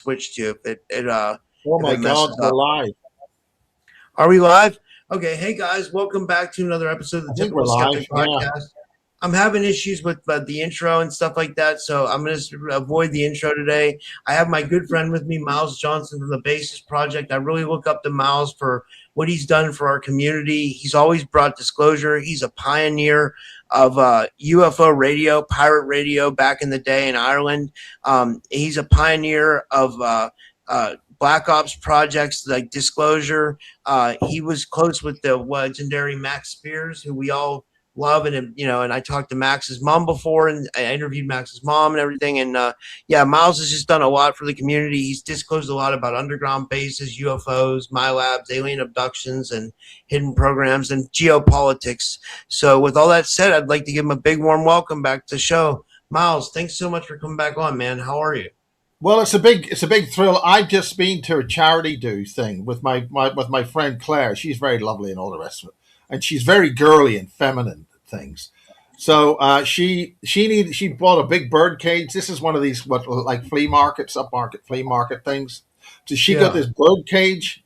switch to Oh if my it God, messes we're up. live. Are we live? Okay, hey guys, welcome back to another episode of the I think we're Typical live. Skeptic Yeah. Podcast. I'm having issues with the intro and stuff like that, so I'm going to avoid the intro today. I have my good friend with me, Miles Johnston from the Basis Project. I really look up to Miles for what he's done for our community. He's always brought disclosure. He's a pioneer of UFO radio, pirate radio back in the day in Ireland. He's a pioneer of Black Ops projects like Disclosure. He was close with the legendary Max Spears, who we all love, and I talked to Max's mom before, and I interviewed Max's mom and everything. And yeah, Miles has just done a lot for the community. He's disclosed a lot about underground bases, UFOs, MILABs, alien abductions, and hidden programs and geopolitics. So, with all that said, I'd like to give him a big warm welcome back to the show. Miles, thanks so much for coming back on, man. How are you? Well, it's a big thrill. I've just been to a charity do thing with my friend Claire. She's very lovely and all the rest of it, and she's very girly and feminine things. So she bought a big bird cage. This is one of these what like flea markets, upmarket flea market things. So she got Yeah. this bird cage,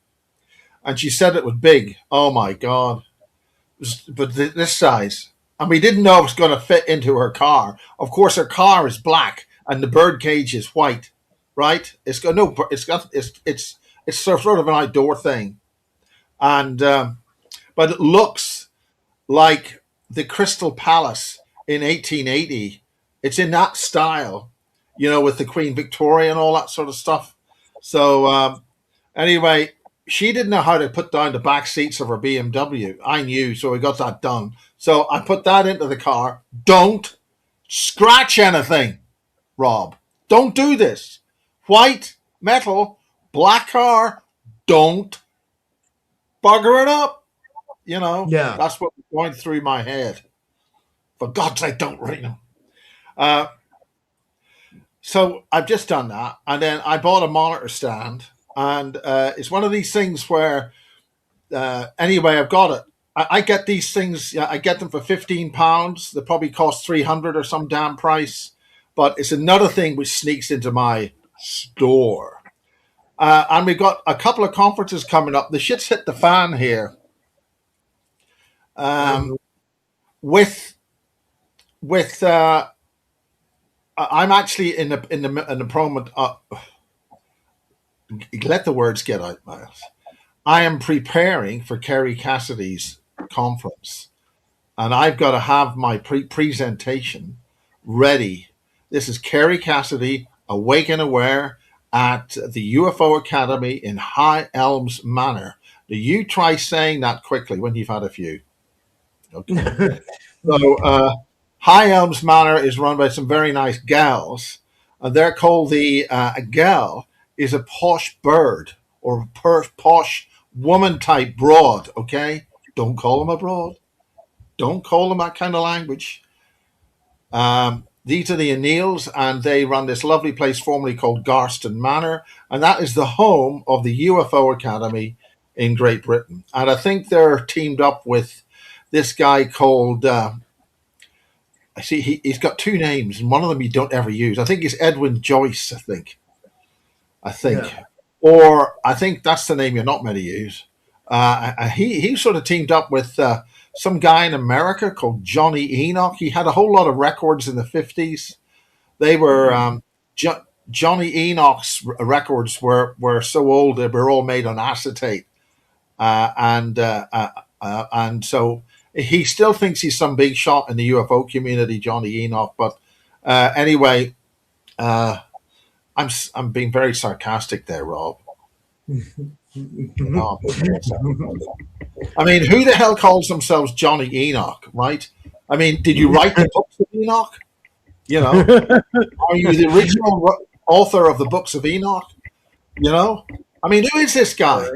and she said it was big. Oh my God! But this size, and we didn't know it was going to fit into her car. Of course, her car is black, and the bird cage is white. Right? It's got no. It's sort of an outdoor thing, and but it looks like the Crystal Palace in 1880. It's in that style, with the Queen Victoria and all that sort of stuff. So anyway, she didn't know how to put down the back seats of her BMW. I knew, so we got that done. So I put that into the car. Don't scratch anything, Rob. Don't do this. White, metal, black car. Don't bugger it up. Yeah. That's what was going through my head. For God's sake, don't ring them. Uh, so I've just done that, and then I bought a monitor stand, and it's one of these things where, anyway, I've got it. I get these things. Yeah, I get them for £15. They probably cost 300 or some damn price, but it's another thing which sneaks into my store. And we've got a couple of conferences coming up. The shit's hit the fan here. Mhm. With I'm actually in the promo. Let the words get out, Miles. I am preparing for Kerry Cassidy's conference, and I've got to have my presentation ready. This is Kerry Cassidy, Awake and Aware, at the UFO Academy in High Elms Manor. Do you try saying that quickly when you've had a few? Okay. So High Elms Manor is run by some very nice gals, and they're called the a gal is a posh bird or a posh woman type broad. Okay, don't call them a broad. Don't call them that kind of language. These are the O'Neills, and they run this lovely place formerly called Garston Manor, and that is the home of the UFO Academy in Great Britain. And I think they're teamed up with this guy called. I see he's got two names, and one of them you don't ever use. I think he's Edwin Joyce. I think, Yeah. or I think that's the name you're not meant to use. He sort of teamed up with some guy in America called Johnny Enoch. He had a whole lot of records in the 50s. They were Johnny Enoch's records were so old they were all made on acetate, and so he still thinks he's some big shot in the UFO community, Johnny Enoch. But anyway, uh, I'm being very sarcastic there, Rob. No, I'm being very sarcastic. I mean, who the hell calls themselves Johnny Enoch, right? I mean, did you write the books of Enoch? You know, are you the original author of the books of Enoch? I mean, who is this guy?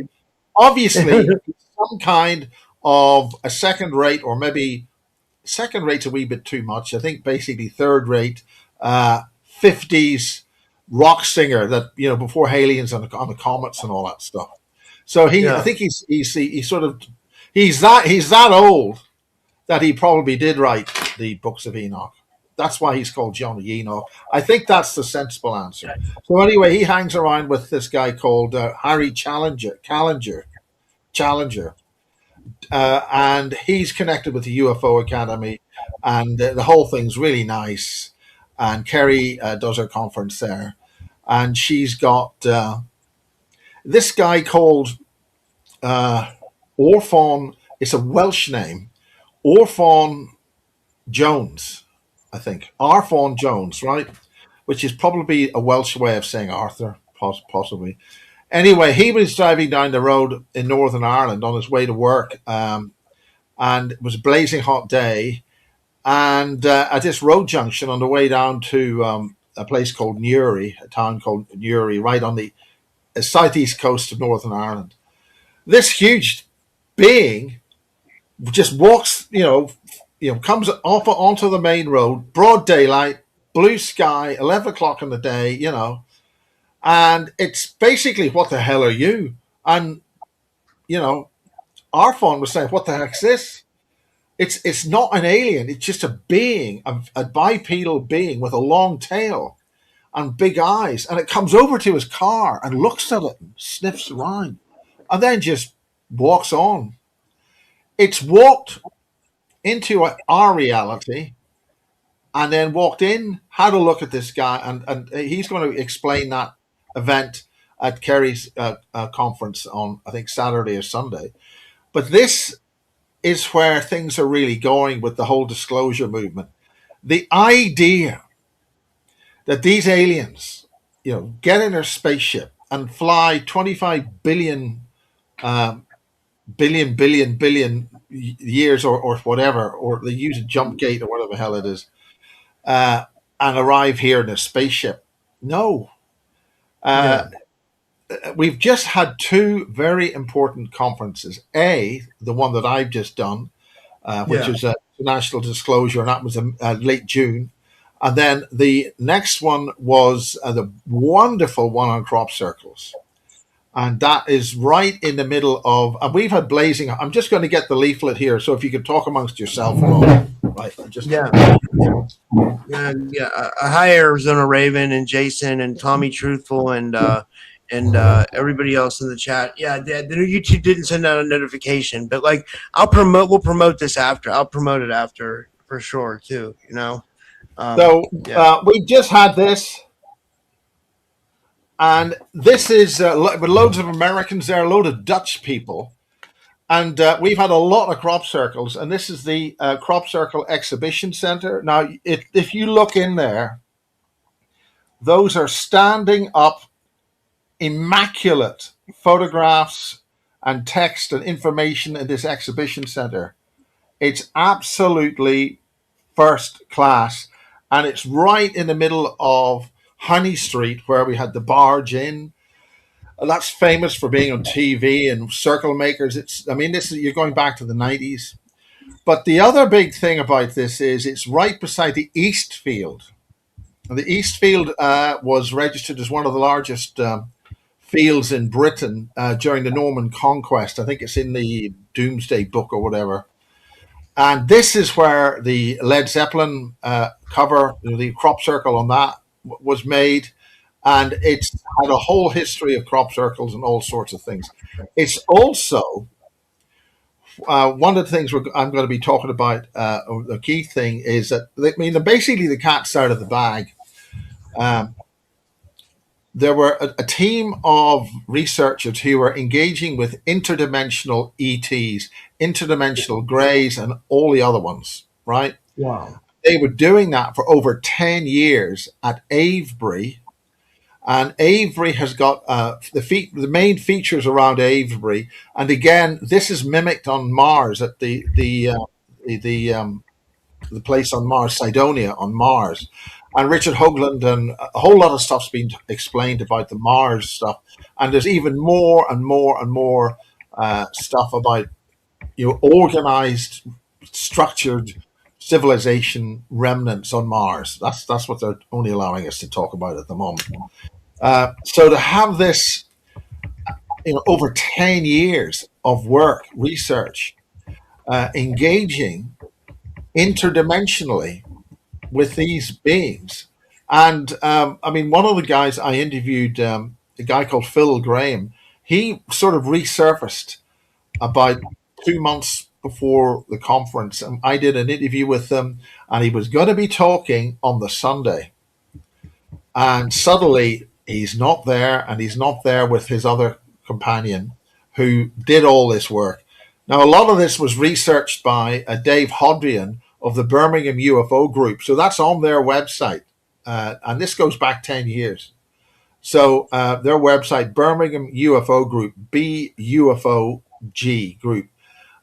Obviously, some kind of a second rate, or maybe second rate's a wee bit too much. I think basically third rate, 50s rock singer that, before aliens on the comets and all that stuff. So I Yeah. think he's that old that he probably did write the books of Enoch. That's why he's called Johnny. I think that's the sensible answer. So anyway, he hangs around with this guy called Harry Challenger, and he's connected with the UFO Academy, and the whole thing's really nice. And Kerry does her conference there, and she's got this guy called Orphon. It's a Welsh name, Orphon Jones, I think. Arfon Jones, right? Which is probably a Welsh way of saying Arthur, possibly. Anyway, he was driving down the road in Northern Ireland on his way to work, and it was a blazing hot day. And at this road junction on the way down to a place called Newry, a town called Newry, right on the southeast coast of Northern Ireland, this huge being just walks, comes off onto the main road, broad daylight, blue sky, 11 o'clock in the day, and it's basically, what the hell are you? And, our phone was saying, what the heck's this? It's not an alien. It's just a being, a bipedal being with a long tail and big eyes. And it comes over to his car and looks at it and sniffs around and then just walks on. It's walked into our reality and then walked in, had a look at this guy, and he's going to explain that event at Kerry's conference on, I think, Saturday or Sunday. But this is where things are really going with the whole disclosure movement. The idea that these aliens, get in their spaceship and fly 25 billion years or whatever, or they use a jump gate or whatever the hell it is, and arrive here in a spaceship. No. We've just had two very important conferences. The one that I've just done, which is a national disclosure, and that was late June. And then the next one was the wonderful one on crop circles. And that is right in the middle of, and we've had blazing. I'm just going to get the leaflet here. So if you could talk amongst yourself. Right. Hi, Arizona Raven and Jason and Tommy Truthful and everybody else in the chat. Yeah, the YouTube didn't send out a notification, but we'll promote this after. I'll promote it after for sure too. We just had this, and this is with loads of Americans there, a load of Dutch people, and we've had a lot of crop circles, and this is the Crop Circle Exhibition Center. Now, if you look in there, those are standing up, immaculate photographs and text and information in this exhibition center. It's absolutely first class, and it's right in the middle of Honey Street, where we had the Barge Inn. That's famous for being on TV and Circle Makers. You're going back to the 90s. But the other big thing about this is it's right beside the East Field. And the East Field was registered as one of the largest fields in Britain during the Norman Conquest. I think it's in the Doomsday Book or whatever. And this is where the Led Zeppelin cover, the crop circle on that, was made. And it's had a whole history of crop circles and all sorts of things. It's also one of the things I'm going to be talking about. The key thing is that, basically the cat's out of the bag. There were a team of researchers who were engaging with interdimensional ETs, interdimensional greys, and all the other ones, right? Wow. They were doing that for over 10 years at Avebury. And Avebury has got the main features around Avebury. And again, this is mimicked on Mars at the place on Mars, Cydonia on Mars. And Richard Hoagland and a whole lot of stuff's been explained about the Mars stuff. And there's even more and more and more stuff about organized, structured civilization remnants on Mars. That's what they're only allowing us to talk about at the moment. So to have this, over 10 years of work, research, engaging interdimensionally with these beings. And I mean, one of the guys I interviewed, a guy called Phil Graham, he sort of resurfaced about 2 months before the conference. And I did an interview with him, and he was going to be talking on the Sunday. And suddenly he's not there, and he's not there with his other companion who did all this work. Now, a lot of this was researched by Dave Hodrian of the Birmingham UFO group. So that's on their website. And this goes back 10 years. So their website, Birmingham UFO Group, BUFOG Group.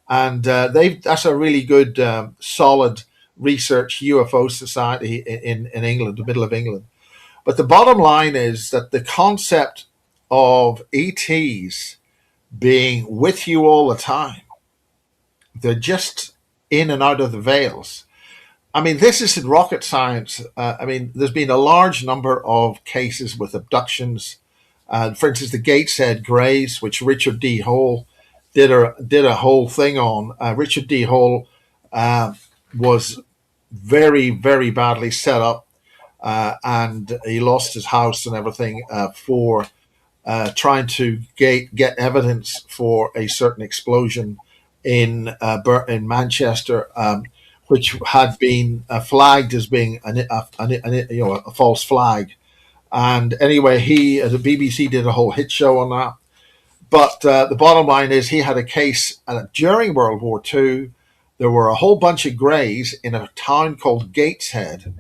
And that's a really good, solid research UFO society in England, the middle of England. But the bottom line is that the concept of ETs being with you all the time, they're just in and out of the veils. I mean, this isn't rocket science. I mean, there's been a large number of cases with abductions. For instance, the Gateshead Greys, which Richard D. Hall did a whole thing on. Richard D. Hall was very, very badly set up, and he lost his house and everything for trying to get evidence for a certain explosion in Manchester, which had been flagged as being a false flag. And anyway, the BBC did a whole hit show on that. But the bottom line is he had a case during World War II. There were a whole bunch of Greys in a town called Gateshead.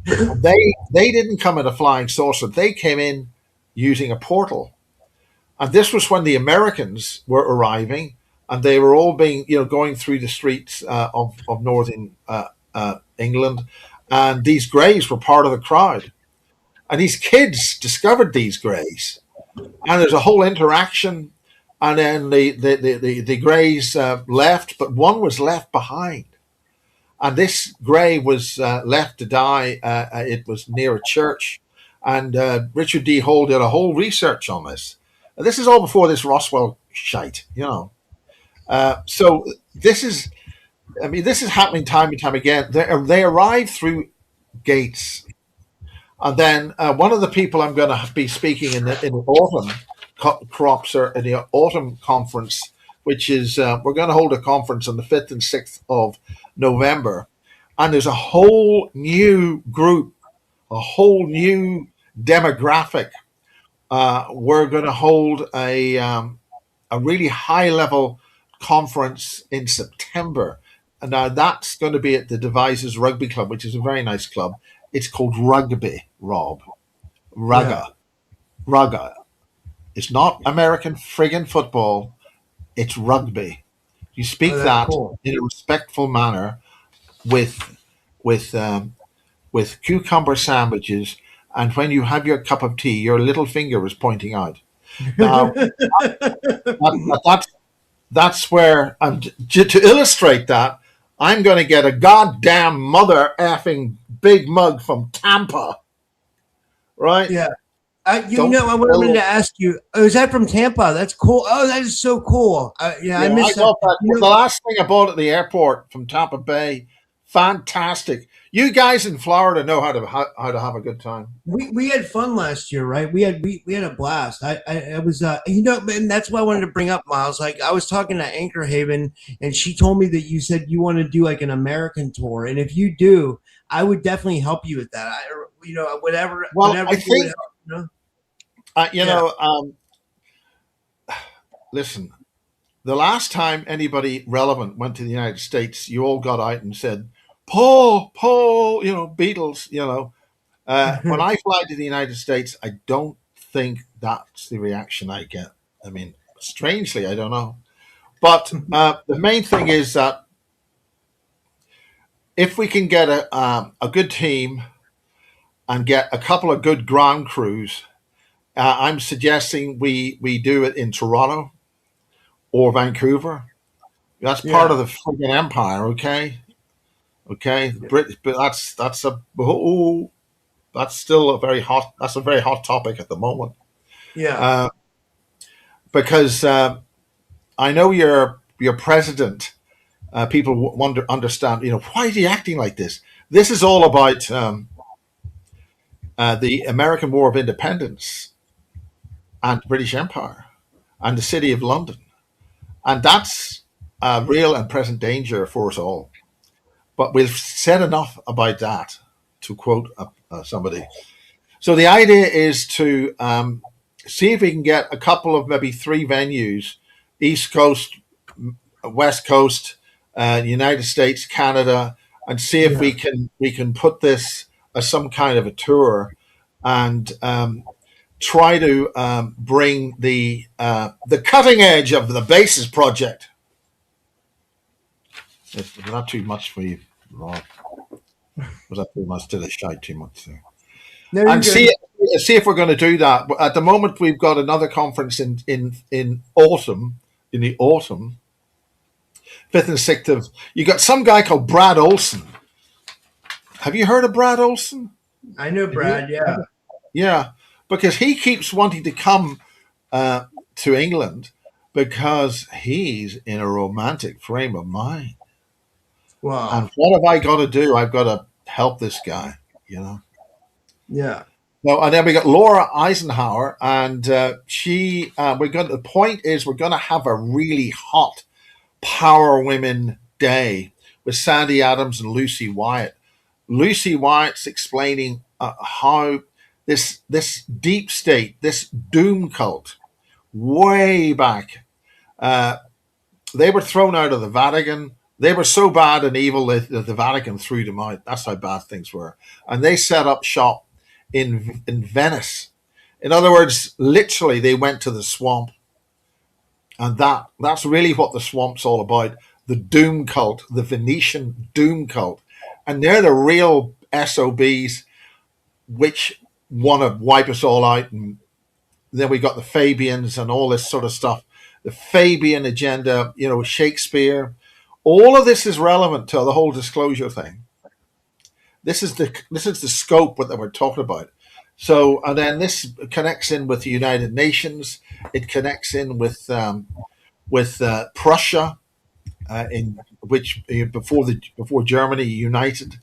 They didn't come in a flying saucer. They came in using a portal. And this was when the Americans were arriving, and they were all going through the streets of northern England. And these Greys were part of the crowd. And these kids discovered these Greys. And there's a whole interaction. And then the Greys left, but one was left behind. And this Grey was left to die. It was near a church. And Richard D. Hall did a whole research on this. And this is all before this Roswell shite, So this is happening time and time again. They arrive through gates. And then one of the people I'm going to be speaking in the autumn in the autumn conference, which is we're going to hold a conference on the 5th and 6th of November. And there's a whole new group, a whole new demographic. We're going to hold a really high level conference in September. And now that's going to be at the Devices Rugby Club, which is a very nice club. It's called Rugby, Rob. Rugga. Rugga. It's not American friggin' football. It's rugby. You speak that cool in a respectful manner with cucumber sandwiches, and when you have your cup of tea, your little finger is pointing out. Now, that's where to illustrate that, I'm going to get a goddamn mother effing big mug from Tampa, right? Yeah. I wanted to ask you. Oh, is that from Tampa? That's cool. Oh, that is so cool. I missed that. The last thing I bought at the airport from Tampa Bay. Fantastic. You guys in Florida know how to have a good time. We had fun last year, right? We had a blast. I was and that's why I wanted to bring up, Miles. Like, I was talking to Anchor Haven, and she told me that you said you want to do like an American tour, and if you do, I would definitely help you with that. Whatever. Well, whatever I think listen. The last time anybody relevant went to the United States, you all got out and said, Paul, Beatles, When I fly to the United States, I don't think that's the reaction I get. I mean, strangely, I don't know. But the main thing is that if we can get a good team and get a couple of good ground crews, I'm suggesting we do it in Toronto or Vancouver. That's part of the friggin' empire, okay? Okay, but that's still a very hot topic at the moment. Yeah, because I know your president. People understand. Why is he acting like this? This is all about the American War of Independence and the British Empire and the City of London. And that's a real and present danger for us all. But we've said enough about that, to quote somebody. So the idea is to see if we can get a couple of maybe 3 venues, East Coast, West Coast, United States, Canada, and see if we can put this as some kind of a tour and try to bring the cutting edge of the Basis Project. It's not too much for you, Rob. Was that too much? Did I shout too much there? No, And see if we're going to do that. At the moment, we've got another conference in autumn, in the autumn, 5th and 6th of. You got some guy called Brad Olson. Have you heard of Brad Olson? I know Brad. Yeah. Yeah, because he keeps wanting to come to England because he's in a romantic frame of mind. Wow. And what have I got to do? I've got to help this guy, you know. Yeah. Well, and then we got Laura Eisenhower, and the point is we're going to have a really hot Power Women Day with Sandy Adams and Lucy Wyatt. Lucy Wyatt's explaining how this deep state, this doom cult, way back, they were thrown out of the Vatican. They were so bad and evil that the Vatican threw them out. That's how bad things were. And they set up shop in Venice. In other words, literally, they went to the swamp. And that's really what the swamp's all about. The doom cult, the Venetian doom cult. And they're the real SOBs which want to wipe us all out. And then we got the Fabians and all this sort of stuff. The Fabian agenda, you know, Shakespeare. All of this is relevant to the whole disclosure thing. This is the scope that we're talking about. So, and then this connects in with the United Nations. It connects in with Prussia, in which before Germany united,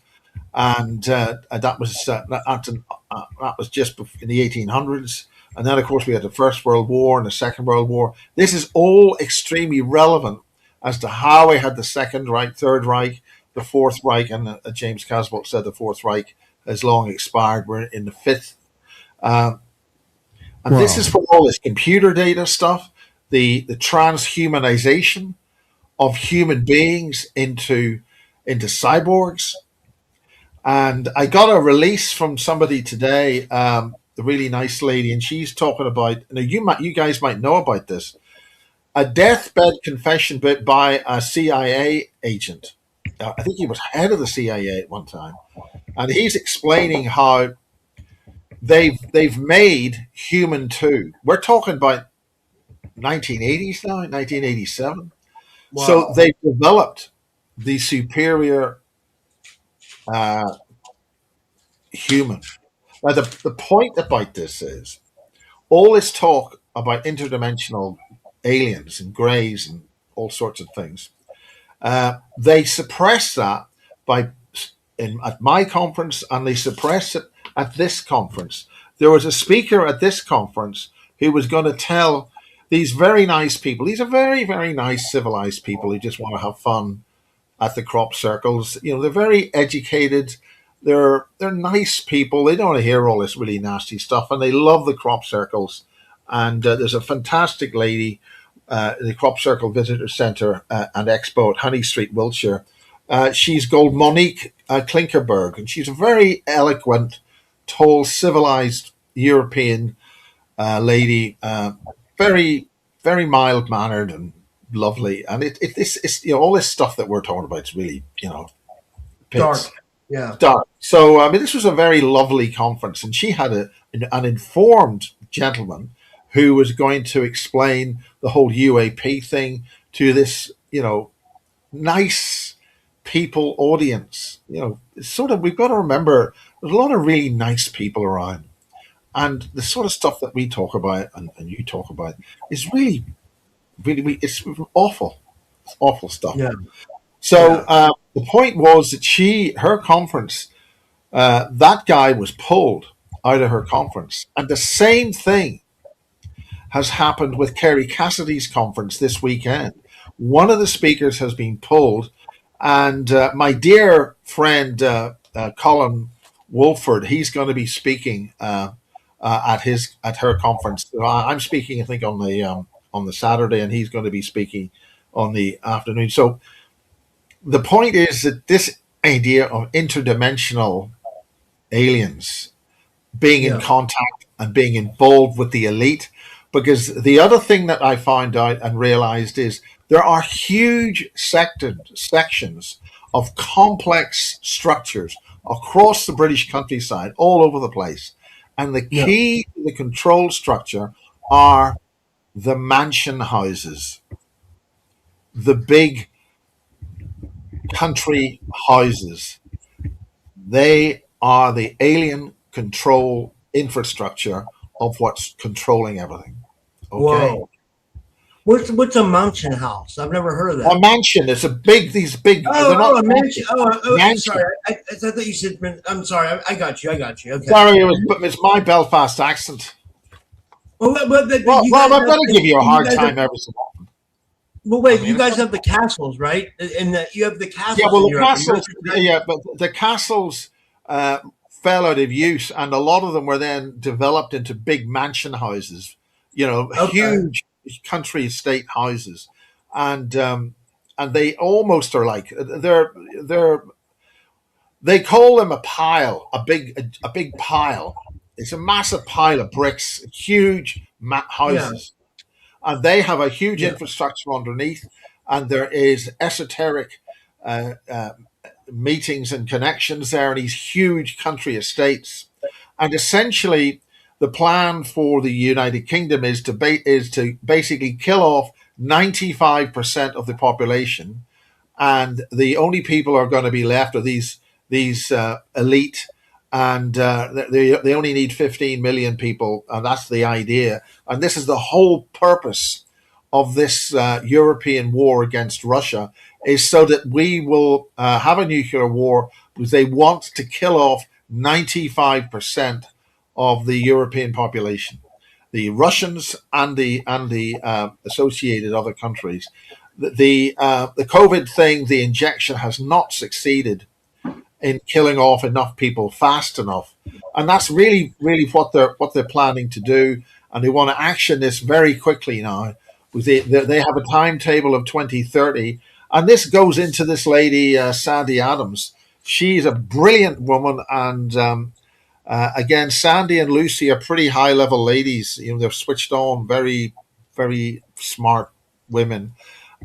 and that was just in the 1800s. And then, of course, we had the First World War and the Second World War. This is all extremely relevant as to how we had the Second Reich, Third Reich, the Fourth Reich, and James Casbolt said the Fourth Reich has long expired. We're in the fifth. And wow. This is for all this computer data stuff, the transhumanization of human beings into cyborgs. And I got a release from somebody today, a really nice lady, and she's talking about, now you guys might know about this, a deathbed confession by a CIA agent. I think he was head of the CIA at one time. And he's explaining how they've made Human 2. We're talking about 1980s now, 1987. Wow. So they've developed the superior human. Now, the point about this is all this talk about interdimensional aliens and greys and all sorts of things. They suppress that at my conference, and they suppress it at this conference. There was a speaker at this conference who was going to tell these very nice people, these are very, very nice civilized people who just want to have fun at the crop circles. You know, they're very educated. They're nice people. They don't want to hear all this really nasty stuff, and they love the crop circles. And there's a fantastic lady, the Crop Circle Visitor Centre and Expo at Honey Street, Wiltshire. She's called Monique Klinkerberg, and she's a very eloquent, tall, civilized European lady, very, very mild-mannered and lovely. And it's all this stuff that we're talking about is really, dark. Yeah. Dark. So, this was a very lovely conference, and she had an informed gentleman who was going to explain the whole UAP thing to this, nice people audience. It's sort of, we've got to remember there's a lot of really nice people around. And the sort of stuff that we talk about and you talk about is really, really, it's awful. It's awful stuff. Yeah. So the point was that her conference, that guy was pulled out of her conference. And the same thing has happened with Kerry Cassidy's conference this weekend. One of the speakers has been pulled, and my dear friend Colin Wolford, he's going to be speaking at her conference. I'm speaking, I think, on the Saturday, and he's going to be speaking on the afternoon. So the point is that this idea of interdimensional aliens being in Yeah. contact and being involved with the elite. Because the other thing that I found out and realized is there are huge sections of complex structures across the British countryside, all over the place. And the Yeah. key to the control structure are the mansion houses, the big country houses. They are the alien control infrastructure of what's controlling everything. Okay. Whoa. What's a mansion house? I've never heard of A that. mansion is these big, they're not A mansion. mansion. Sorry. I thought you said. I'm sorry. I got you. Okay. Sorry, it's my Belfast accent. Well, Well, you well, guys I'm going to give you a you hard guys time have, every so often. well, wait. I You mean, guys have the castles, right? And you have the castles. yeah, well, in the Europe. castles, yeah, but the castles fell out of use, and a lot of them were then developed into big mansion houses, Okay. huge country estate houses, and they almost are like they're they call them a pile, a big pile. It's a massive pile of bricks, huge Yeah. houses, and they have a huge Yeah. infrastructure underneath, and there is esoteric uh, uh, meetings and connections there in these huge country estates. And essentially, the plan for the United Kingdom is to basically kill off 95% of the population, and the only people who are going to be left are these elite, and they only need 15 million people, and that's the idea. And this is the whole purpose of this European war against Russia, is so that we will have a nuclear war, because they want to kill off 95% of the European population, the Russians and the associated other countries. The COVID thing, the injection has not succeeded in killing off enough people fast enough, and that's really what they're planning to do, and they want to action this very quickly now. They have a timetable of 2030, and this goes into this lady Sandy Adams. She's a brilliant woman, and again, Sandy and Lucy are pretty high level ladies. They're switched on, very very smart women.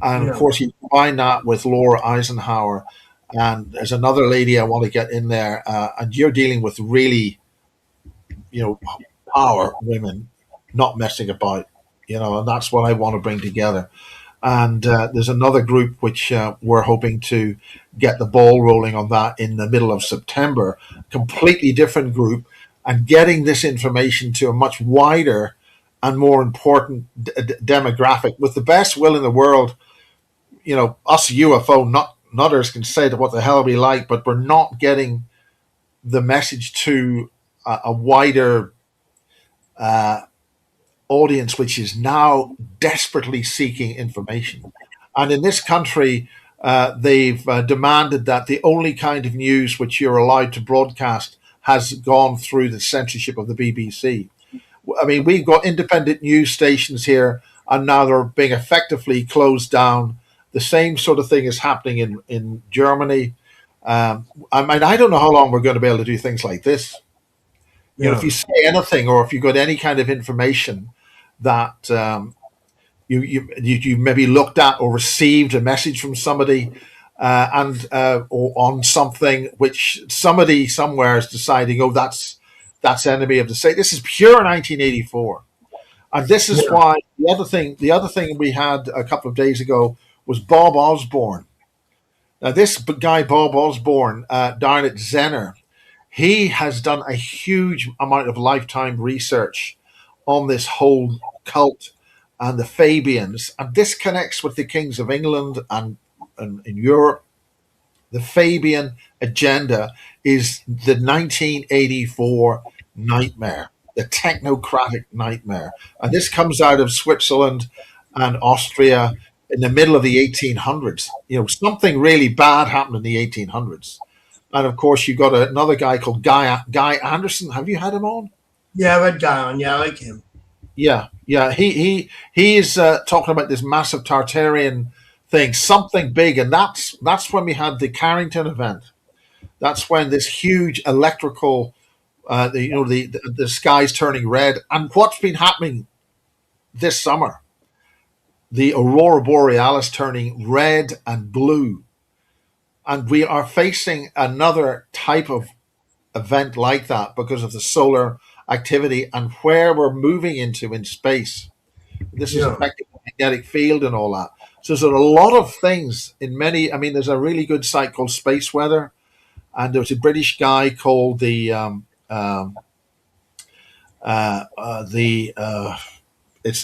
And of Yeah. course, you combine that with Laura Eisenhower, and there's another lady I want to get in there, and you're dealing with really, you know, power women, not messing about, and that's what I want to bring together. And there's another group which we're hoping to get the ball rolling on that in the middle of September, completely different group, and getting this information to a much wider and more important demographic with the best will in the world. Us UFO nutters can say that what the hell we like, but we're not getting the message to a wider audience, which is now desperately seeking information. And in this country, they've demanded that the only kind of news which you're allowed to broadcast has gone through the censorship of the BBC. I mean, we've got independent news stations here, and now they're being effectively closed down. The same sort of thing is happening in Germany. I mean, I don't know how long we're going to be able to do things like this. Yeah. If you say anything, or if you've got any kind of information that you maybe looked at or received a message from somebody, or on something which somebody somewhere is deciding, oh, that's enemy of the state. This is pure 1984. And this is Yeah. why the other thing we had a couple of days ago was Bob Osborne. Now, this guy, Bob Osborne, down at Zenner, he has done a huge amount of lifetime research on this whole cult and the Fabians. And this connects with the kings of England and in Europe. the Fabian agenda is the 1984 nightmare, the technocratic nightmare. And this comes out of Switzerland and Austria in the middle of the 1800s. Something really bad happened in the 1800s. And of course, you got another guy called Guy Anderson. Have you had him on? Yeah, I read Guy on. Yeah, I like him. Yeah, yeah. He is talking about this massive Tartarian thing, something big, and that's when we had the Carrington event. That's when this huge electrical, the sky's turning red, and what's been happening this summer, the aurora borealis turning red and blue, and we are facing another type of event like that because of the solar activity and where we're moving into in space. This is Yeah. affecting the magnetic field and all that. So there's a lot of things in many. I mean, there's a really good site called Space Weather, and there was a British guy called it's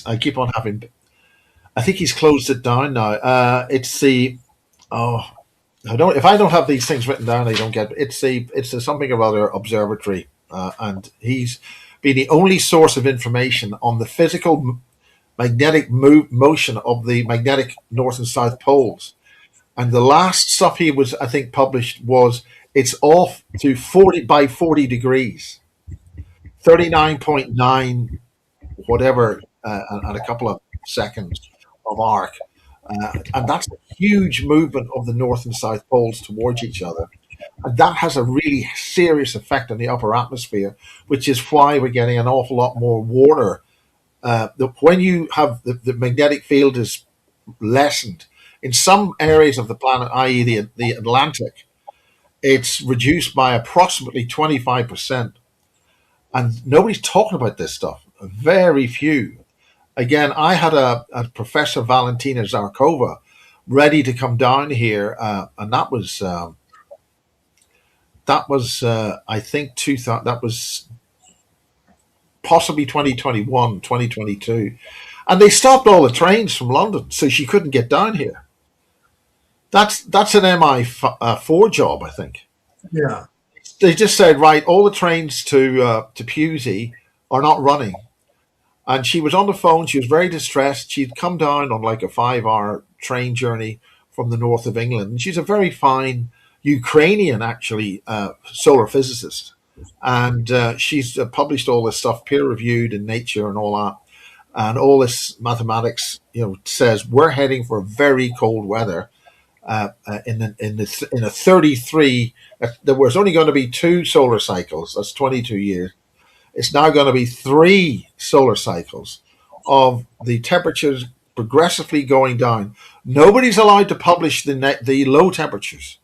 I keep on having. I think he's closed it down now. It's the oh if I don't have these things written down, I don't get it. It's the something or other observatory, and he's been the only source of information on the physical magnetic motion of the magnetic north and south poles. And the last stuff he was, I think, published was it's off to 40 by 40 degrees, 39.9 whatever, and a couple of seconds of arc. And that's a huge movement of the north and south poles towards each other. And that has a really serious effect on the upper atmosphere, which is why we're getting an awful lot more water. When you have the magnetic field is lessened in some areas of the planet, i.e. the Atlantic, it's reduced by approximately 25%. And nobody's talking about this stuff. Very few. Again, I had a Professor Valentina Zarkova ready to come down here, and that was I think that was possibly 2021, 2022, and they stopped all the trains from London, so she couldn't get down here. That's an MI4 job, I think. Yeah. They just said, right, all the trains to Pusey are not running. And she was on the phone. She was very distressed. She'd come down on like a 5-hour train journey from the north of England. And she's a very fine Ukrainian, actually, solar physicist. And she's published all this stuff, peer-reviewed in Nature and all that. And all this mathematics, says we're heading for very cold weather in a 33. There was only going to be 2 solar cycles. That's 22 years. It's now going to be 3 solar cycles of the temperatures progressively going down. Nobody's allowed to publish the low temperatures.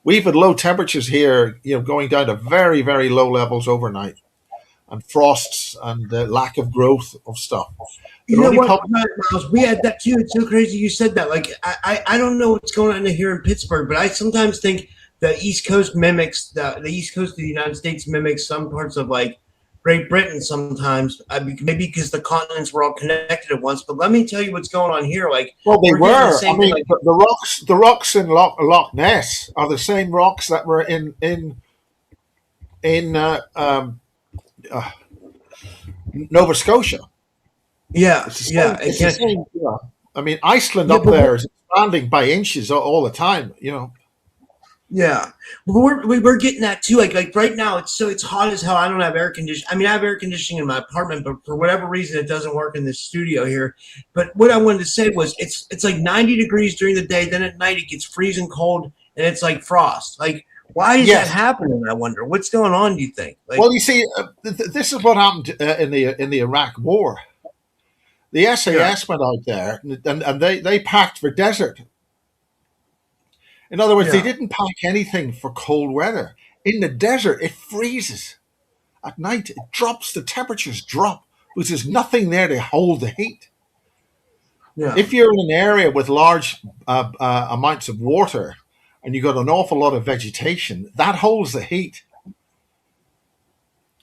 We've had low temperatures here, going down to very, very low levels overnight, and frosts and the lack of growth of stuff. You know what, Miles? We had that too. It's so crazy you said that. Like, I don't know what's going on here in Pittsburgh, but I sometimes think the East Coast mimics the East Coast of the United States mimics some parts of like Great Britain sometimes. Maybe because the continents were all connected at once. But let me tell you what's going on here. Like, well, they were. I mean, like, the rocks in Loch Ness are the same rocks that were in Nova Scotia. Yeah, yeah. I mean, Iceland up there is expanding by inches all the time. Yeah, but we're getting that too. Like right now, it's hot as hell. I don't have air conditioning. I mean, I have air conditioning in my apartment, but for whatever reason, it doesn't work in this studio here. But what I wanted to say was, it's like 90 degrees during the day. Then at night, it gets freezing cold, and it's like frost. Like, why is that happening? I wonder what's going on. Do you think? Like, well, you see, this is what happened in the Iraq War. The SAS went out there, and they packed for desert. In other words, they didn't pack anything for cold weather. In the desert, it freezes. At night, it drops. The temperatures drop because there's nothing there to hold the heat. Yeah. If you're in an area with large amounts of water and you've got an awful lot of vegetation, that holds the heat.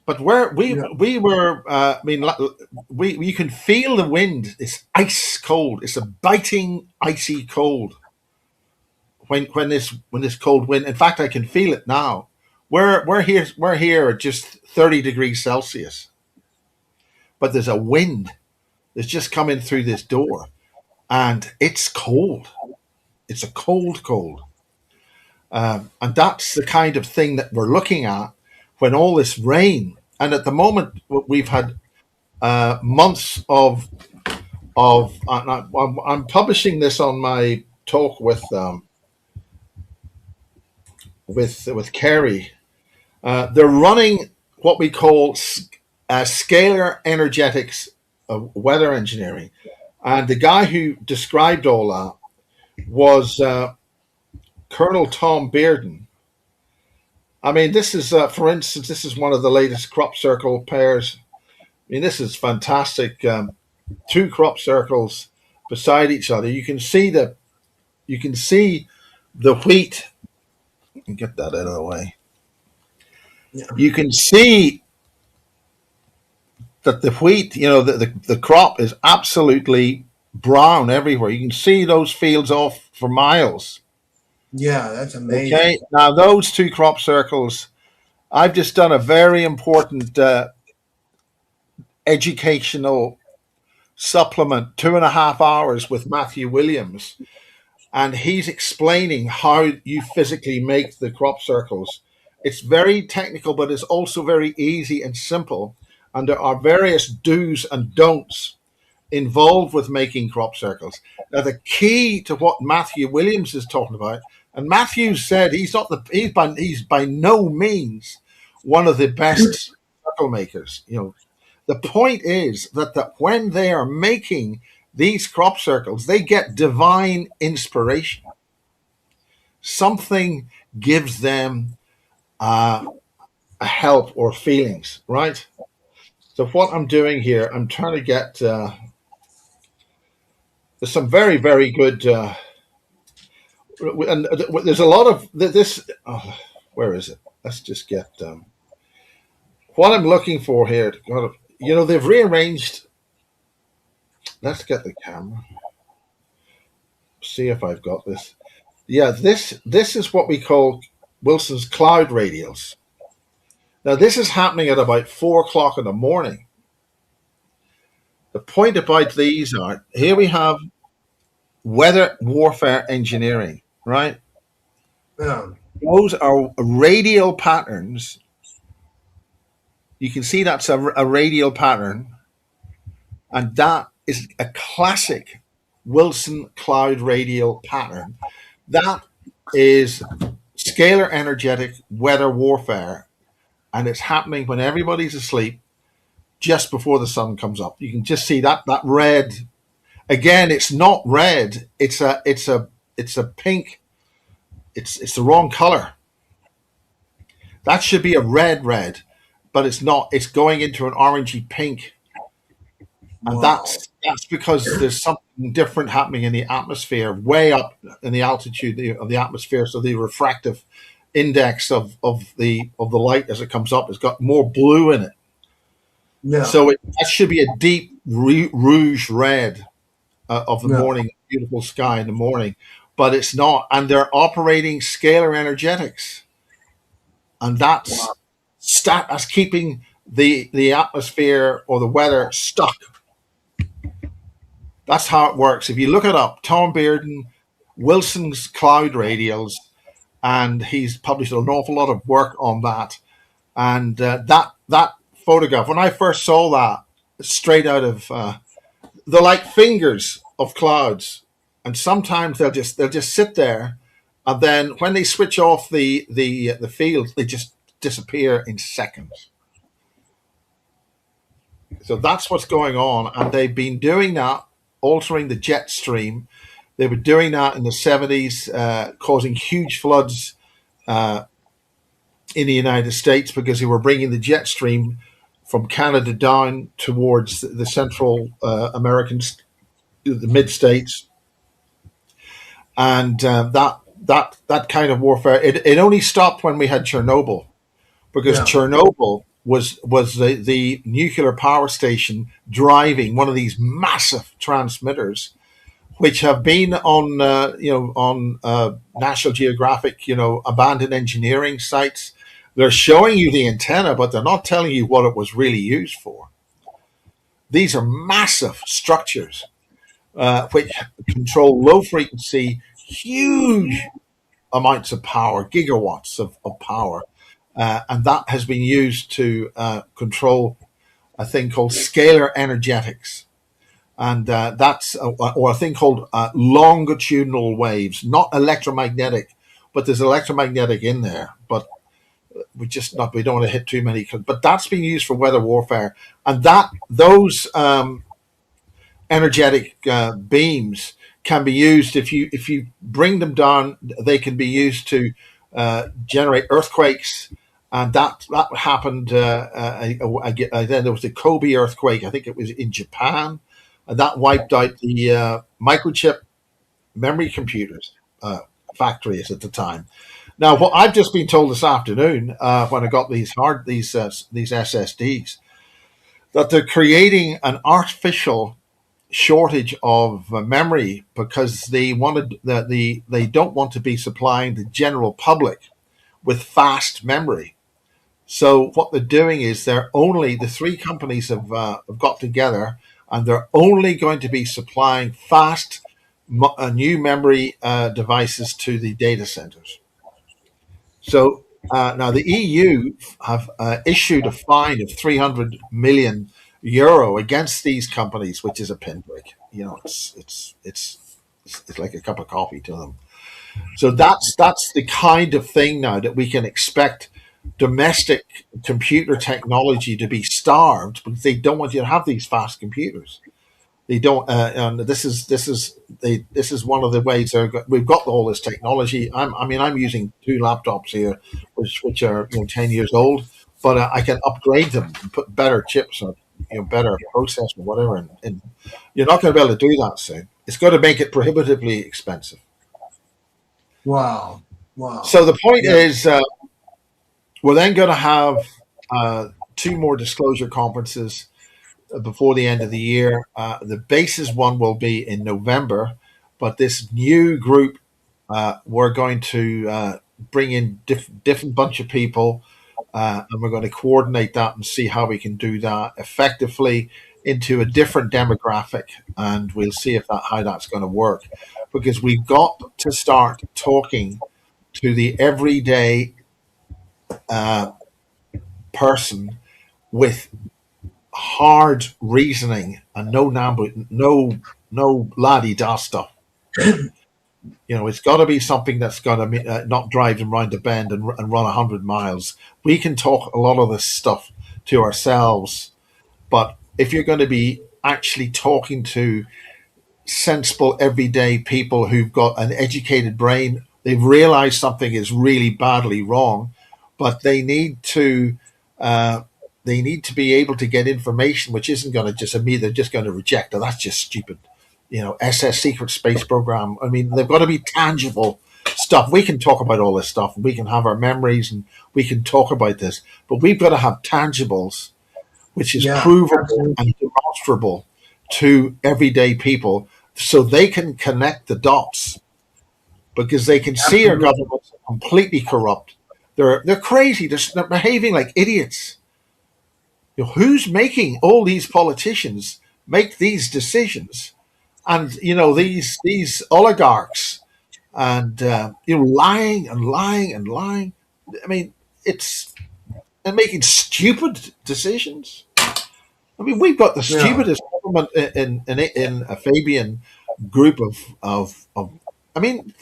But where we were, you can feel the wind. It's ice cold. It's a biting, icy cold. when this cold wind. In fact, I can feel it now. We're here at just 30 degrees Celsius, but there's a wind that's just coming through this door, and it's cold. It's a cold. And that's the kind of thing that we're looking at when all this rain. And at the moment, we've had months of. I'm publishing this on my talk with Kerry. They're running what we call scalar energetics weather engineering, and the guy who described all that was Colonel Tom Bearden. I mean, this is, for instance, this is one of the latest crop circle pairs. I mean, this is fantastic. Two crop circles beside each other. You can see the wheat. Get that out of the way. Yeah. You can see that the wheat, the crop is absolutely brown everywhere. You can see those fields off for miles. Yeah, that's amazing. Okay, now those two crop circles, I've just done a very important educational supplement, 2.5 hours with Matthew Williams, and he's explaining how you physically make the crop circles. It's very technical, but it's also very easy and simple, and there are various do's and don'ts involved with making crop circles. Now, the key to what Matthew Williams is talking about, and Matthew said he's by no means one of the best circle makers. The point is that when they are making these crop circles, they get divine inspiration. Something gives them a help or feelings, right? So what I'm doing here, I'm trying to get there's some very, very good, and there's a lot of this. Oh, where is it? Let's just get what I'm looking for here. They've rearranged. Let's get the camera. See if I've got this. Yeah, this is what we call Wilson's cloud radials. Now, this is happening at about 4 o'clock in the morning. The point about these are, here we have weather warfare engineering, right? Yeah. Those are radial patterns. You can see that's a radial pattern, and that is a classic Wilson cloud radial pattern. That is scalar energetic weather warfare, and it's happening when everybody's asleep, just before the sun comes up. You can just see that red. Again, it's not red. It's a pink. It's the wrong color. That should be a red, but it's not. It's going into an orangey pink, and that's because there's something different happening in the atmosphere, way up in the altitude of the atmosphere. So the refractive index of the light as it comes up has got more blue in it. Yeah. So that should be a deep rouge red of the morning, beautiful sky in the morning, but it's not. And they're operating scalar energetics, and that's keeping the atmosphere or the weather stuck. That's how it works. If you look it up, Tom Bearden, Wilson's cloud radials, and he's published an awful lot of work on that. And that photograph, when I first saw that, straight out of they're like fingers of clouds, and sometimes they'll just sit there, and then when they switch off the field, they just disappear in seconds. So that's what's going on, and they've been doing that, altering the jet stream. They were doing that in the 70s, causing huge floods in the United States because they were bringing the jet stream from Canada down towards the Central Americans, the mid-states. And that kind of warfare, it only stopped when we had Chernobyl, because Chernobyl was the nuclear power station driving one of these massive transmitters, which have been on National Geographic, abandoned engineering sites. They're showing you the antenna, but they're not telling you what it was really used for. These are massive structures which control low frequency, huge amounts of power, gigawatts of power, and that has been used to control a thing called scalar energetics. And that's or a thing called longitudinal waves, not electromagnetic, but there's electromagnetic in there. But we don't want to hit too many. But that's being used for weather warfare, and those energetic beams can be used if you bring them down. They can be used to generate earthquakes. And that happened. Then there was the Kobe earthquake. I think it was in Japan. And that wiped out the microchip memory computers factories at the time. Now, what I've just been told this afternoon when I got these SSDs, that they're creating an artificial shortage of memory because they don't want to be supplying the general public with fast memory. So what they're doing is the three companies have got together, and they're only going to be supplying fast new memory devices to the data centers. So now the EU have issued a fine of 300 million euro against these companies, which is a pinprick. It's like a cup of coffee to them. So that's the kind of thing now that we can expect domestic computer technology to be starved because they don't want you to have these fast computers. They don't, and this is one of the ways we've got all this technology. I'm using two laptops here, which are 10 years old, but I can upgrade them and put better chips or better processor or whatever. And you're not going to be able to do that soon. It's going to make it prohibitively expensive. Wow. So the point is, we're then going to have 2 more disclosure conferences before the end of the year. The basis one will be in November, but this new group, we're going to bring in different bunch of people, and we're going to coordinate that and see how we can do that effectively into a different demographic, and we'll see how that's going to work, because we've got to start talking to the everyday person with hard reasoning and no la-di-da stuff. It's got to be something that's going to not drive them round the bend and run 100 miles. We can talk a lot of this stuff to ourselves, but if you're going to be actually talking to sensible everyday people who've got an educated brain, they've realized something is really badly wrong, but they need to be able to get information which isn't going to just they're just going to reject. Oh, that's just stupid. SS secret space program. I mean, they've got to be tangible stuff. We can talk about all this stuff, and we can have our memories, and we can talk about this, but we've got to have tangibles, which is provable and demonstrable to everyday people, so they can connect the dots, because they can see our governments are completely corrupt. They're crazy. They're behaving like idiots. Who's making all these politicians make these decisions? And these oligarchs, and lying and lying and lying. I mean, and making stupid decisions. I mean, we've got the stupidest government in a Fabian group of. I mean,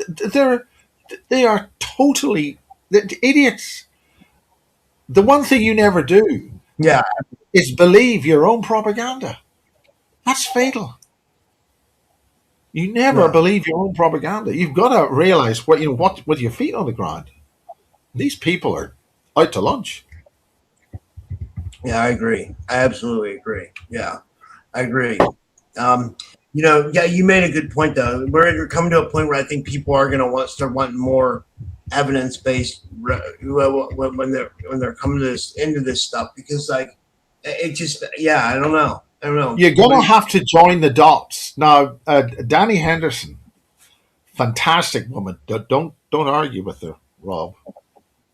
they are totally idiots. The one thing you never do, is believe your own propaganda. That's fatal. You never believe your own propaganda. You've got to realize what with your feet on the ground. These people are out to lunch. Yeah, I agree. I absolutely agree. Yeah, I agree. You made a good point though. We're coming to a point where I think people are going to start wanting more evidence-based when they're coming into this stuff, because it just I don't know. I don't know. You're going to have to join the dots. Now, Danny Henderson, fantastic woman. Don't argue with her, Rob.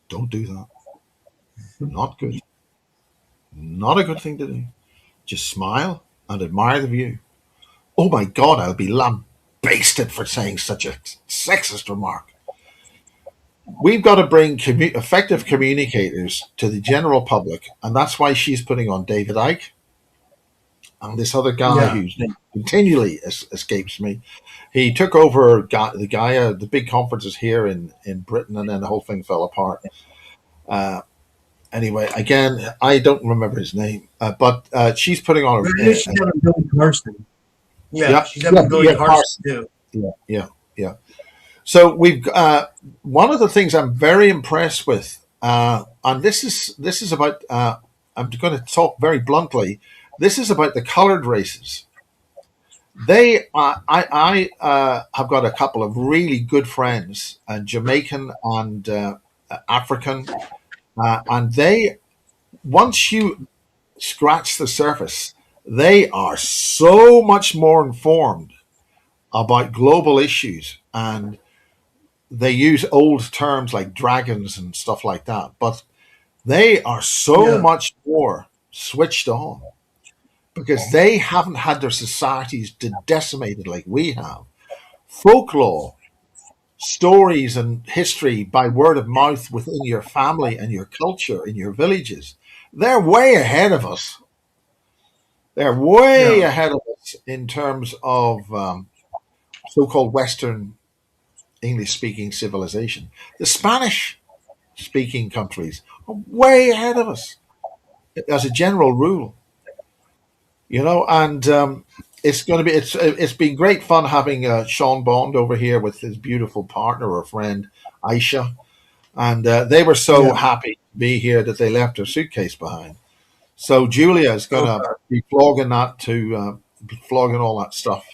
Don't do that. Not good. Not a good thing to do. Just smile and admire the view. Oh my God, I'll be lambasted for saying such a sexist remark. We've got to bring effective communicators to the general public, and that's why she's putting on David Icke and this other guy who's continually escapes me. He took over the big conferences here in Britain, and then the whole thing fell apart. Anyway, again, I don't remember his name, but she's putting on she's having Billy Carson. Yeah, she's having Billy Carson too. Yeah. So we've one of the things I'm very impressed with, and this is about. I'm going to talk very bluntly. This is about the colored races. I have got a couple of really good friends, Jamaican and African, and they, once you scratch the surface, they are so much more informed about global issues, and they use old terms like dragons and stuff like that, but they are so much more switched on because they haven't had their societies decimated like we have. Folklore, stories and history by word of mouth within your family and your culture in your villages, they're way ahead of us. They're way ahead of us in terms of so-called Western English-speaking civilization. The Spanish-speaking countries are way ahead of us as a general rule. And it's been great fun having Sean Bond over here with his beautiful partner or friend Aisha, and they were so happy to be here that they left their suitcase behind. So Julia is going to be flogging all that stuff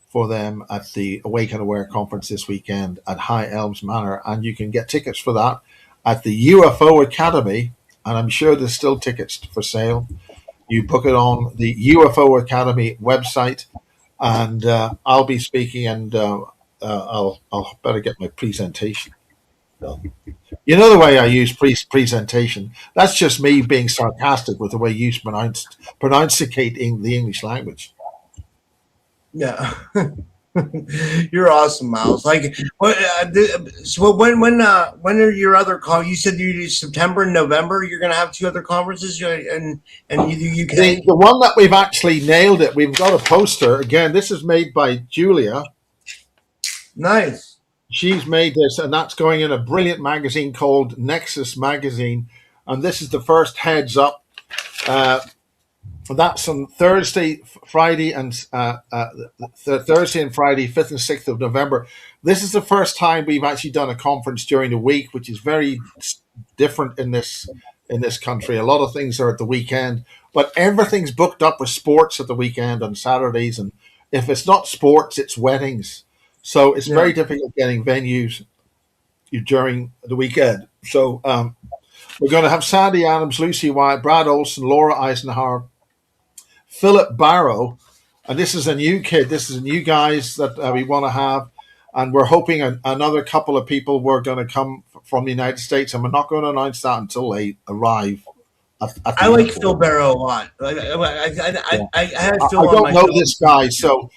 for them at the Awake and Aware conference this weekend at High Elms Manor, and you can get tickets for that at the UFO Academy, and I'm sure there's still tickets for sale. You book it on the UFO Academy website, and I'll be speaking, and I'll better get my presentation. You know the way I use presentation. That's just me being sarcastic with the way you pronounceate the English language. Yeah, you're awesome, Miles. Like, so when are your other call? You said you do September and November. You're going to have two other conferences, and you can. The one that we've actually nailed it. We've got a poster again. This is made by Julia. Nice. She's made this, and that's going in a brilliant magazine called Nexus Magazine, and this is the first heads up. That's on Thursday, Friday, and Thursday and Friday, 5th and 6th of November. This is the first time we've actually done a conference during the week, which is very different in this country. A lot of things are at the weekend, but everything's booked up with sports at the weekend on Saturdays, and if it's not sports, it's weddings. So it's very difficult getting venues during the weekend. So we're going to have Sandy Adams, Lucy Wyatt, Brad Olson, Laura Eisenhower, Philip Barrow, and this is a new kid. This is a new guys that we want to have, and we're hoping another couple of people were going to come from the United States, and we're not going to announce that until they arrive. I like Phil Barrow a lot. I had Phil. I don't know this guy, so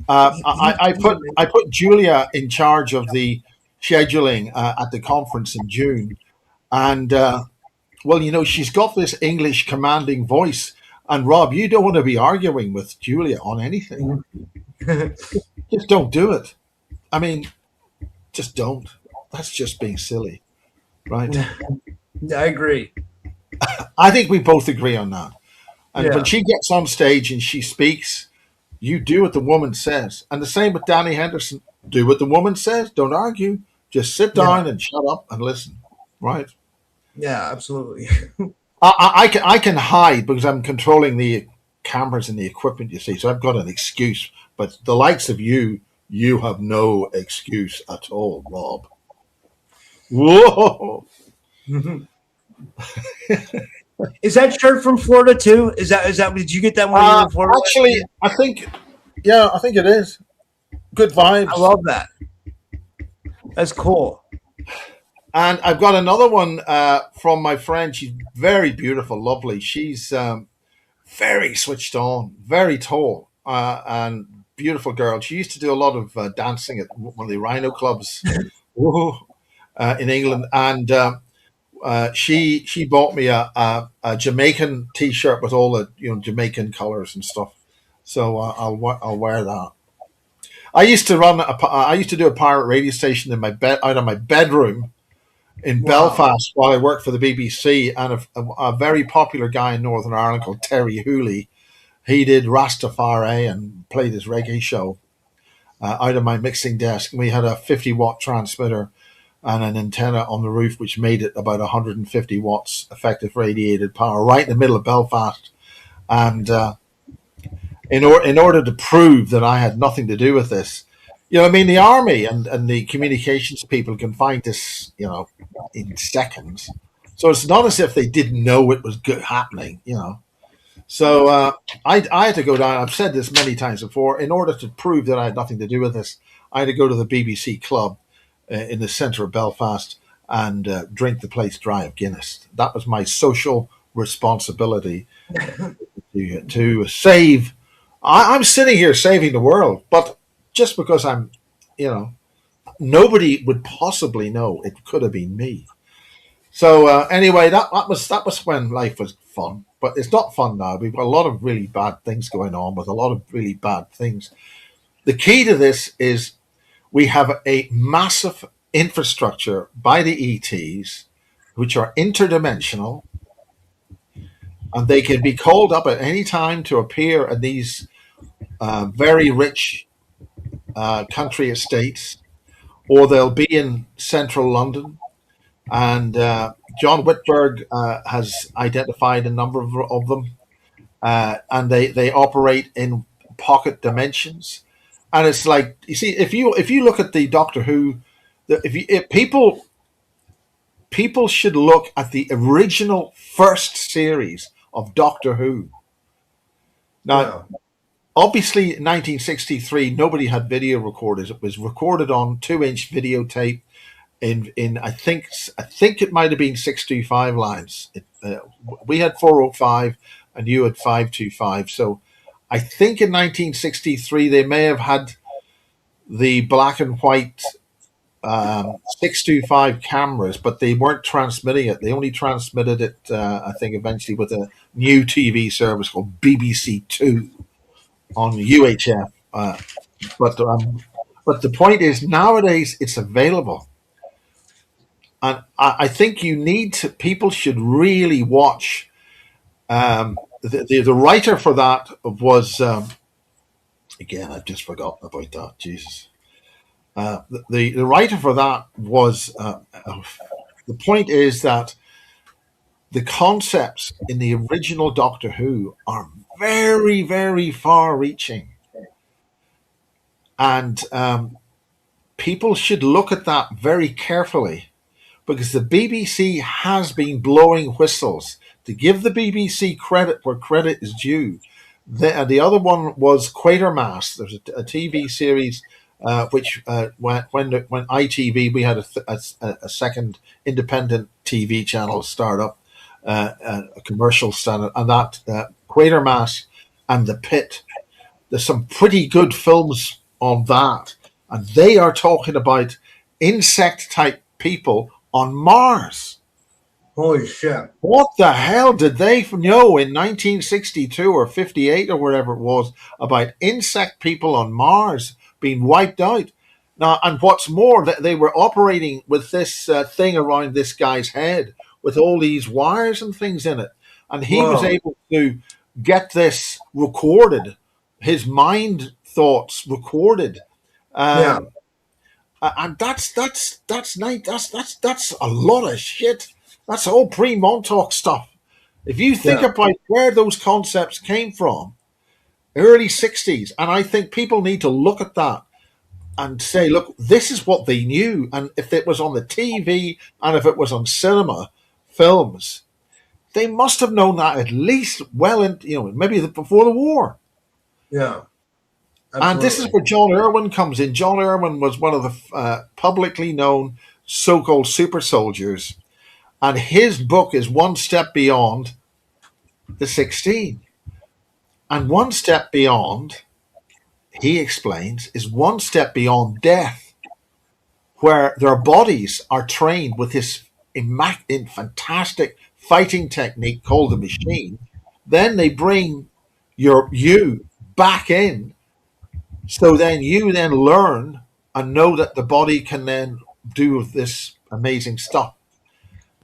I put Julia in charge of the scheduling at the conference in June, and she's got this English commanding voice. And Rob, you don't want to be arguing with Julia on anything. Just don't do it. I mean, just don't. That's just being silly, right? I agree. I think we both agree on that. And when she gets on stage and she speaks, you do what the woman says. And the same with Danny Henderson. Do what the woman says. Don't argue. Just sit down and shut up and listen, right? Yeah, absolutely. I can hide because I'm controlling the cameras and the equipment, you see, so I've got an excuse. But the likes of you have no excuse at all, Rob. Whoa! Is that shirt from Florida too? Is that? Did you get that when you were in Florida last Actually, year? I think, yeah, I think it is. Good I vibes. love that. That's cool. And I've got another one from my friend. She's very beautiful, lovely. She's very switched on, very tall, and beautiful girl. She used to do a lot of dancing at one of the Rhino clubs in England, and she bought me a Jamaican T-shirt with all the Jamaican colors and stuff. So I'll wear that. I used to do a pirate radio station in my bed out of my bedroom in Wow. Belfast while I worked for the BBC, and a very popular guy in Northern Ireland called Terry Hooley. He did Rastafari and played his reggae show out of my mixing desk. We had a 50-watt transmitter and an antenna on the roof, which made it about 150 watts effective radiated power right in the middle of Belfast. And in order to prove that I had nothing to do with this, I mean, the army and the communications people can find this, in seconds. So it's not as if they didn't know it was happening. So I had to go down. I've said this many times before. In order to prove that I had nothing to do with this, I had to go to the BBC club in the centre of Belfast and drink the place dry of Guinness. That was my social responsibility to save. I'm sitting here saving the world, but just because nobody would possibly know it could have been me. So anyway, that was when life was fun, but it's not fun now. We've got a lot of really bad things going on with a lot of really bad things. The key to this is we have a massive infrastructure by the ETs, which are interdimensional, and they can be called up at any time to appear in these very rich country estates, or they'll be in central London. And John Whitberg has identified a number of them, and they operate in pocket dimensions. And it's like, you see, if you look at the Doctor Who, if people should look at the original first series of Doctor Who. Now, Yeah. obviously, in 1963, nobody had video recorders. It was recorded on 2-inch videotape in I think it might have been 625 lines. We had 405 and you had 525. So I think in 1963 they may have had the black and white 625 cameras, but they weren't transmitting it. They only transmitted it, I think, eventually with a new TV service called BBC Two on UHF. But the point is, nowadays it's available. And I think people should really watch. The writer for that was, again, I've just forgotten about that. Jesus. The writer for that was, the point is that the concepts in the original Doctor Who are very, very far reaching. And people should look at that very carefully, because the BBC has been blowing whistles to give the BBC credit where credit is due. The other one was Quatermass. There's a TV series which when ITV, we had a second independent TV channel start up, a commercial standard, and that Quatermass and The Pit. There's some pretty good films on that, and they are talking about insect type people on Mars. Holy shit. What the hell did they know in 1962 or 58 or whatever it was about insect people on Mars being wiped out? Now, and what's more, that they were operating with this thing around this guy's head with all these wires and things in it. And he was Whoa. able to get this recorded, his mind thoughts recorded. Yeah. And that's a lot of shit. That's all pre-Montauk stuff. If you think Yeah. about where those concepts came from, early 60s, and I think people need to look at that and say, look, this is what they knew. And if it was on the TV and if it was on cinema, films, They must have known that at least well into, maybe before the war. Yeah. And this is Absolutely. where John Irwin comes in. John Irwin was one of the publicly known so-called super soldiers, and his book is One Step Beyond the 16. And one step beyond, he explains, is one step beyond death, where their bodies are trained with this fantastic fighting technique called the machine. Then they bring you back in, so then you then learn and know that the body can then do this amazing stuff.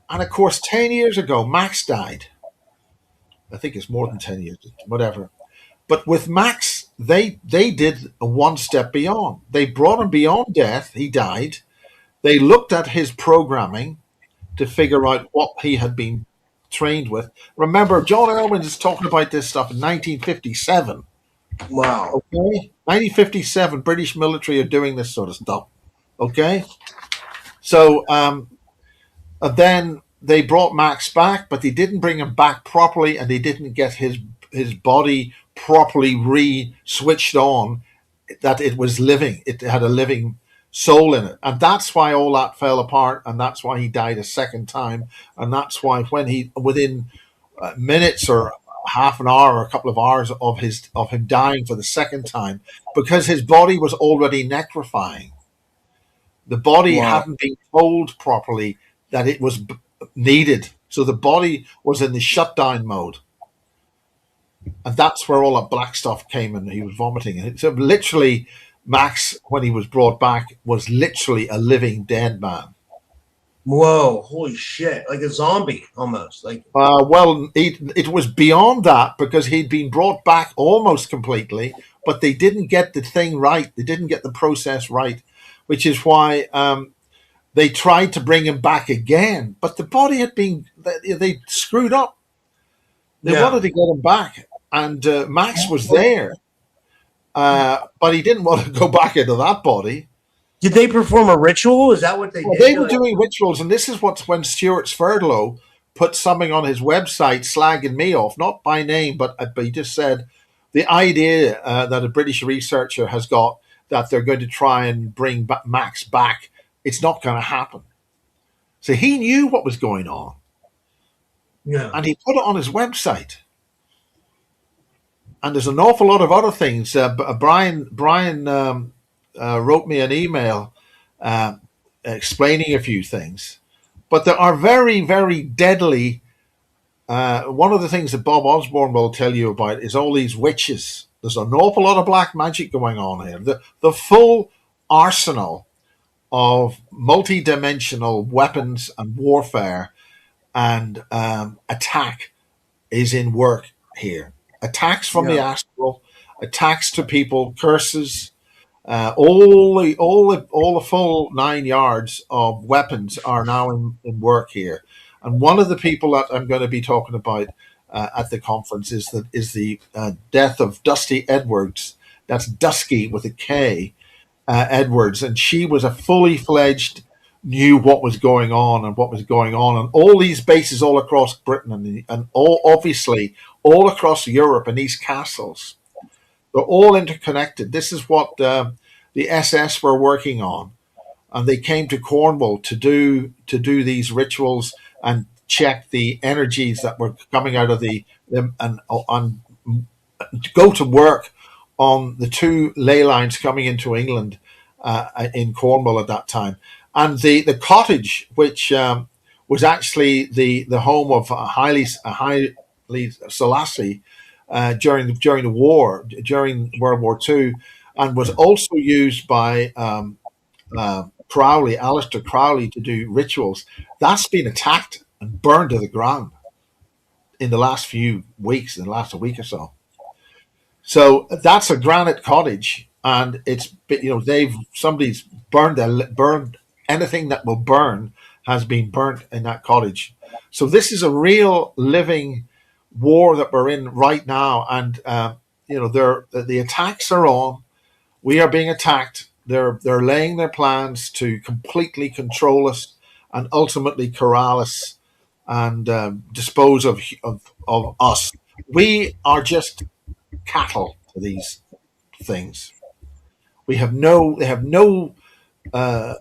And of course, 10 years ago, Max died. I think it's more than 10 years, whatever. But with Max, they did a one step beyond. They brought him beyond death. He died. They looked at his programming to figure out what he had been trained with. Remember, John Irwin is talking about this stuff in 1957. Wow. Okay? 1957, British military are doing this sort of stuff. Okay? So then they brought Max back, but they didn't bring him back properly, and they didn't get his body properly re-switched on, that it was living. It had a living soul in it. And that's why all that fell apart, and that's why he died a second time. And that's why when he, within minutes or half an hour or a couple of hours of him dying for the second time, because his body was already necrifying. The body hadn't been told properly that it was needed. So the body was in the shutdown mode. And that's where all that black stuff came, and he was vomiting. So literally, Max, when he was brought back, was literally a living dead man. Whoa, holy shit. Like a zombie almost. Well, it was beyond that, because he'd been brought back almost completely, but they didn't get the thing right. They didn't get the process right, which is why they tried to bring him back again. But the body had been, they screwed up. They wanted to get him back. And Max was there, but he didn't want to go back into that body. Did they perform a ritual? Is that what they did? They were doing rituals, and this is when Stuart Sverdlow put something on his website slagging me off, not by name, but he just said the idea that a British researcher has got that they're going to try and bring Max back, it's not going to happen. So he knew what was going on. Yeah. And he put it on his website. And there's an awful lot of other things. Brian wrote me an email explaining a few things. But there are very, very deadly. One of the things that Bob Osborne will tell you about is all these witches. There's an awful lot of black magic going on here. The full arsenal of multi-dimensional weapons and warfare and attack is in work here. Attacks from the astral, attacks to people, curses, all the full 9 yards of weapons are now in work here. And one of the people that I'm going to be talking about at the conference is the death of Dusty Edwards. That's Dusky with a K, Edwards, and she was a fully fledged, knew what was going on and all these bases all across Britain and all obviously all across Europe, and these castles, they're all interconnected. This is what the SS were working on, and they came to Cornwall to do these rituals and check the energies that were coming out of them and go to work on the two ley lines coming into England in Cornwall at that time. And the cottage, which was actually the home of Haile Selassie during the war, during World War II, and was also used by Aleister Crowley, to do rituals. That's been attacked and burned to the ground in the last few weeks, in the last week or so. So that's a granite cottage, and it's somebody's burned anything that will burn has been burnt in that cottage. So this is a real living war that we're in right now, and the attacks are on. We are being attacked. They're laying their plans to completely control us and ultimately corral us and dispose of us. We are just cattle to these things. We have no, they have no, uh,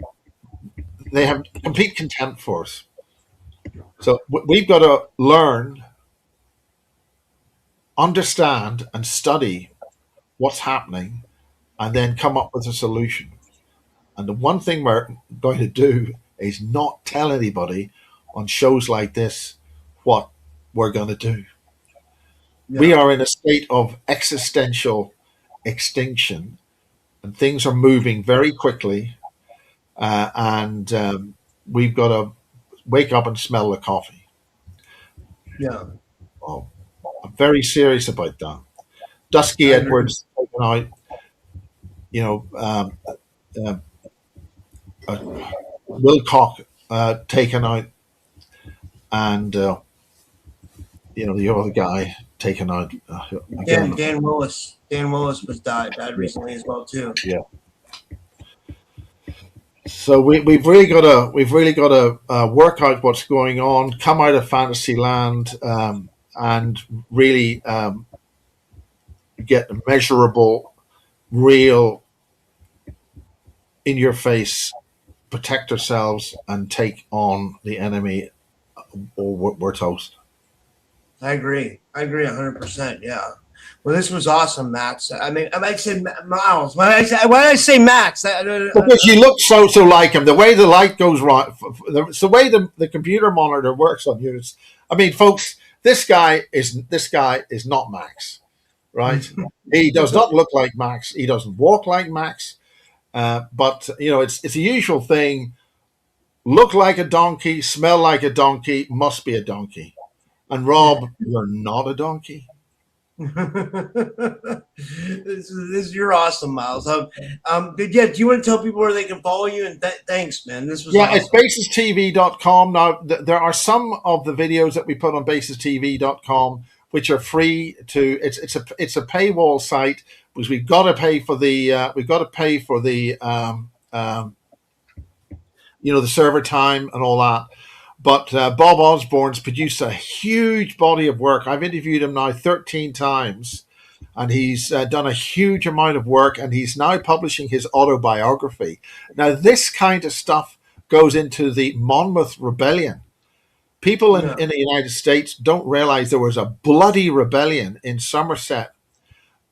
they have complete contempt for us. So we've got to learn, understand, and study what's happening, and then come up with a solution. And the one thing we're going to do is not tell anybody on shows like this what we're going to do. We Yeah. are in a state of existential extinction, and things are moving very quickly. And we've got to wake up and smell the coffee. Yeah. Oh, I'm very serious about that. Dusky I agree. Edwards taken out, you know, uh, uh, Wilcock taken out, and the other guy taken out again. Dan Willis. Dan Willis died recently as well too. Yeah. So we've really got to work out what's going on, come out of fantasy land, and really get measurable, real, in your face, protect ourselves, and take on the enemy, or we're toast. I agree. I agree 100%. Yeah. Well, this was awesome, Max. I mean, I might say Miles. Why did I say Max? Because you look so like him. The way the light goes right, it's the way the computer monitor works on you. I mean, folks, this guy is not Max, right? He does not look like Max. He doesn't walk like Max. But it's a usual thing. Look like a donkey, smell like a donkey, must be a donkey. And Rob, you're not a donkey. You're awesome, Miles. Yeah, do you want to tell people where they can follow you? And thanks, man. This was awesome. It's basistv.com. Now, there are some of the videos that we put on basistv.com which are free to. It's a paywall site because we've got to pay for the the server time and all that. But Bob Osborne's produced a huge body of work. I've interviewed him now 13 times, and he's done a huge amount of work, and he's now publishing his autobiography. Now, this kind of stuff goes into the Monmouth Rebellion. People in the United States don't realize there was a bloody rebellion in Somerset,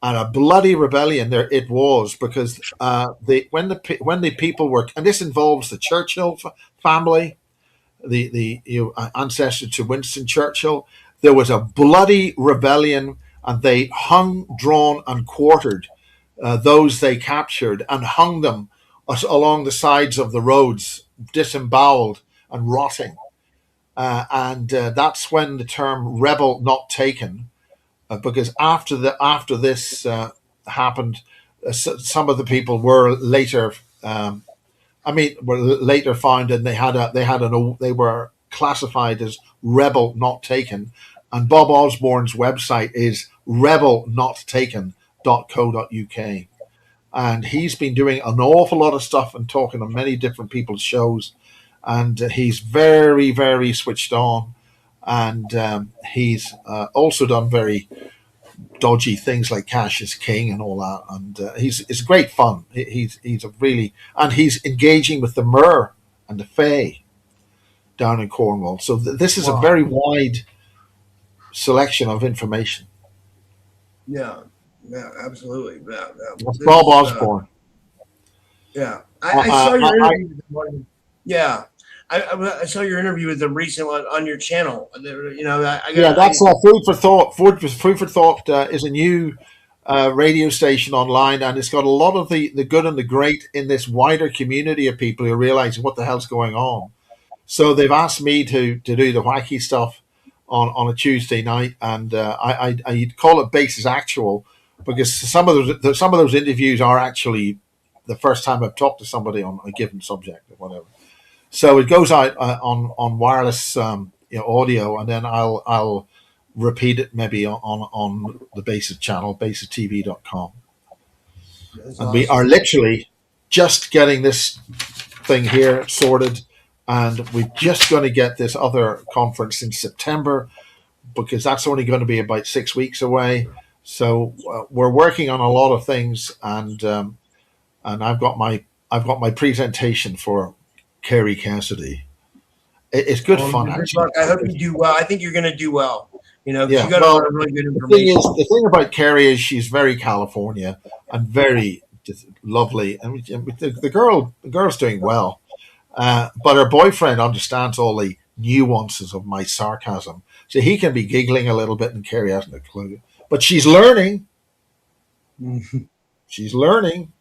and a bloody rebellion there it was because when the people were, and this involves the Churchill family, the ancestor to Winston Churchill. There was a bloody rebellion, and they hung, drawn, and quartered those they captured, and hung them along the sides of the roads, disemboweled and rotting. And that's when the term "rebel not taken," because after this happened, some of the people were later. Were later found, and they were classified as rebel not taken. And Bob Osborne's website is rebelnottaken.co.uk. And he's been doing an awful lot of stuff and talking on many different people's shows. And he's very, very switched on. And he's also done very dodgy things like Cash is King and all that, and it's great fun. He's engaging with the Mer and the Fae down in Cornwall. So this is a very wide selection of information. Yeah, absolutely. That's Bob Osborne. I saw your interview this morning. Yeah. I saw your interview with the recent one on your channel. That's Food for Thought. Food for Thought is a new radio station online, and it's got a lot of the good and the great in this wider community of people who are realizing what the hell's going on. So they've asked me to do the wacky stuff on a Tuesday night, and I call it Basis Actual because some of those interviews are actually the first time I've talked to somebody on a given subject or whatever. So it goes out on wireless audio, and then I'll repeat it maybe on the Basis channel, basistv.com. And we are literally just getting this thing here sorted, and we're just going to get this other conference in September because that's only going to be about 6 weeks away. So we're working on a lot of things, and I've got my presentation for Carrie Cassidy. It's good fun, Good actually. luck. I hope you do well. I think you're going to do well. You know, 'cause Yeah, you got a lot of really good information. the thing about Carrie is she's very California and very just lovely, and the girl's doing well. But her boyfriend understands all the nuances of my sarcasm, so he can be giggling a little bit, and Carrie hasn't a clue. But she's learning. She's learning.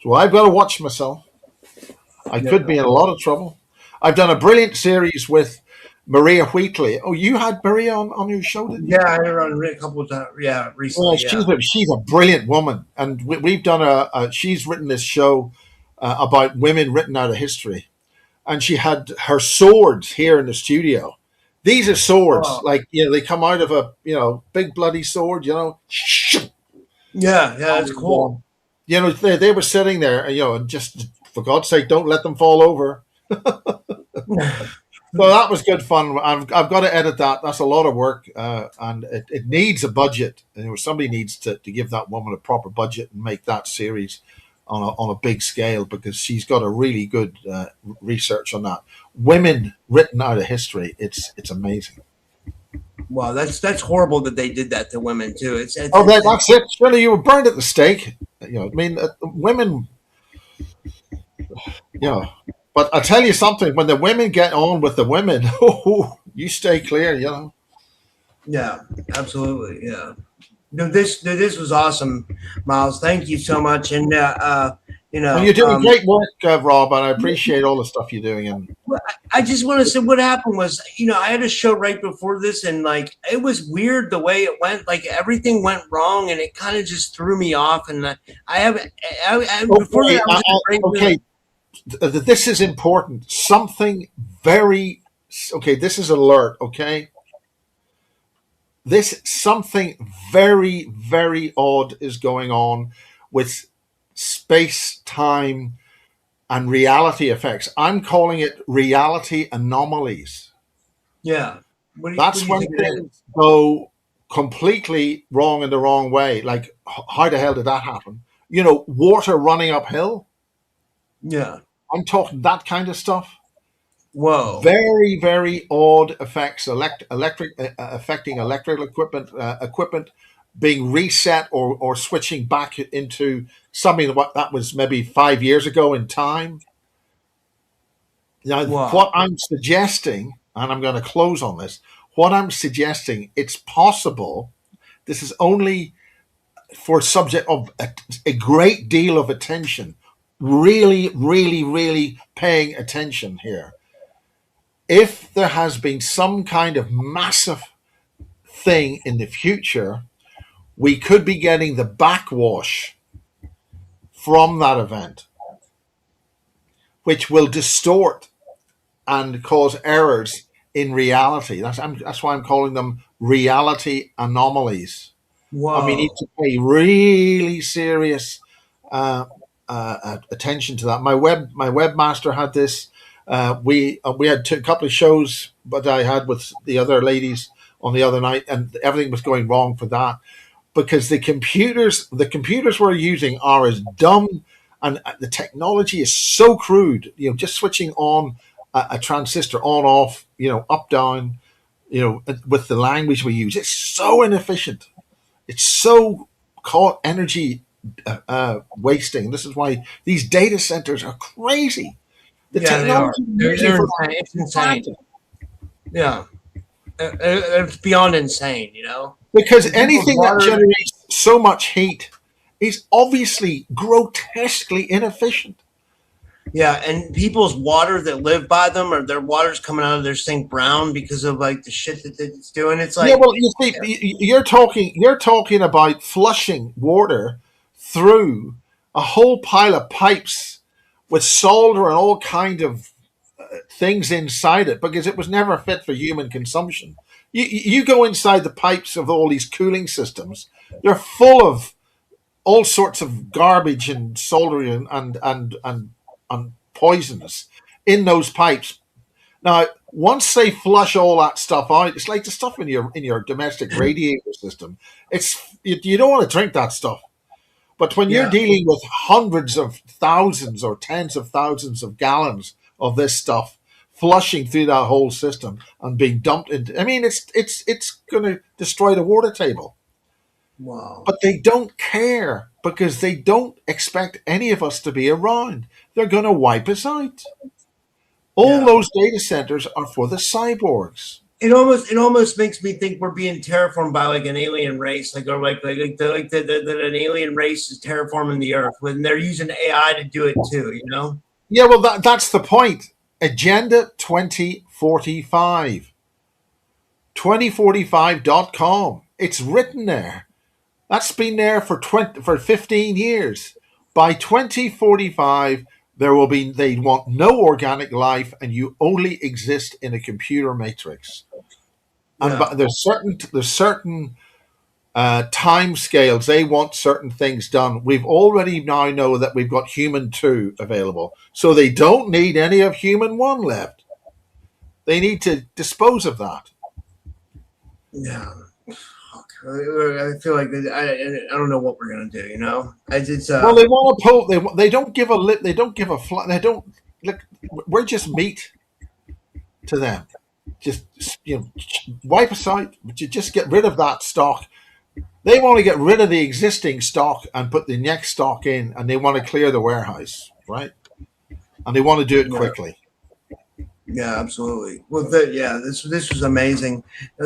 So I've got to watch myself. I could be in a lot of trouble. I've done a brilliant series with Maria Wheatley. Oh, you had Maria on your show, didn't you? Yeah, I had her on a couple of times. Yeah, recently. Well, she's a brilliant woman, and we've done she's written this show about women written out of history, and she had her swords here in the studio. These are swords, like they come out of a big bloody sword. Yeah, that's cool. They were sitting there, and just for God's sake, don't let them fall over. So that was good fun. I've got to edit that. That's a lot of work, and it needs a budget. Somebody needs to give that woman a proper budget and make that series on a big scale, because she's got a really good research on that. Women written out of history. It's amazing. Wow, that's horrible that they did that to women too. That's it. Surely you were burned at the stake. Women. But I'll tell you something, when the women get on with the women, you stay clear, Yeah, absolutely. Yeah. No, this was awesome, Miles. Thank you so much. And you're doing great work, Rob, and I appreciate all the stuff you're doing. And I just want to say what happened was, I had a show right before this, and like it was weird the way it went. Like everything went wrong, and it kind of just threw me off. And this is important. Something very this is alert, okay? Something very, very odd is going on with space, time, and reality effects. I'm calling it reality anomalies. Yeah. That's when things go completely wrong in the wrong way. Like, how the hell did that happen? Water running uphill. Yeah. I'm talking that kind of stuff. Whoa. Very, very odd effects, affecting electrical equipment being reset or switching back into something that was maybe 5 years ago in time. Now, what I'm suggesting, and I'm going to close on this, what I'm suggesting, it's possible, this is only for subject of a great deal of attention, really, really, really paying attention here. If there has been some kind of massive thing in the future, we could be getting the backwash from that event, which will distort and cause errors in reality. That's why I'm calling them reality anomalies. Wow. And we need to pay really serious attention to that. My webmaster had this. We had a couple of shows, but I had with the other ladies on the other night, and everything was going wrong for that because the computers we're using are as dumb, and the technology is so crude. Just switching on a transistor on off, up down, with the language we use, it's so inefficient. It's so called energy wasting. This is why these data centers are crazy. The technology it's insane. Yeah, it's beyond insane. Because anything that generates so much heat is obviously grotesquely inefficient. Yeah, and people's water that live by them, or their water's coming out of their sink brown because of like the shit that it's doing. It's like, you see, you're talking about flushing water through a whole pile of pipes with solder and all kind of things inside it because it was never fit for human consumption. You go inside the pipes of all these cooling systems; they're full of all sorts of garbage and soldering and poisonous in those pipes Now, once they flush all that stuff out, it's like the stuff in your domestic radiator system. You don't want to drink that stuff. But when you're Yeah. dealing with hundreds of thousands or tens of thousands of gallons of this stuff flushing through that whole system and being dumped into, I mean, it's going to destroy the water table. Wow. But they don't care because they don't expect any of us to be around. They're going to wipe us out. All those data centers are for the cyborgs. It almost makes me think we're being terraformed by like an alien race, like an alien race is terraforming the Earth when they're using AI to do it too. You know? Yeah, well, that's the point. Agenda 2045. 2045.com. It's written there. That's been there for 15 years. By 2045, they want no organic life, and you only exist in a computer matrix. And there's certain time scales. They want certain things done. We've already now know that we've got Human 2 available, so they don't need any of Human 1 left. They need to dispose of that. Yeah. I feel like I don't know what we're gonna do. You know, well, they want to pull. They don't give a lip. They don't give a fly. They don't look. We're just meat to them. Just wipe us out. But you just get rid of that stock. They want to get rid of the existing stock and put the next stock in, and they want to clear the warehouse, right? And they want to do it quickly. Yeah, absolutely. Well, this was amazing.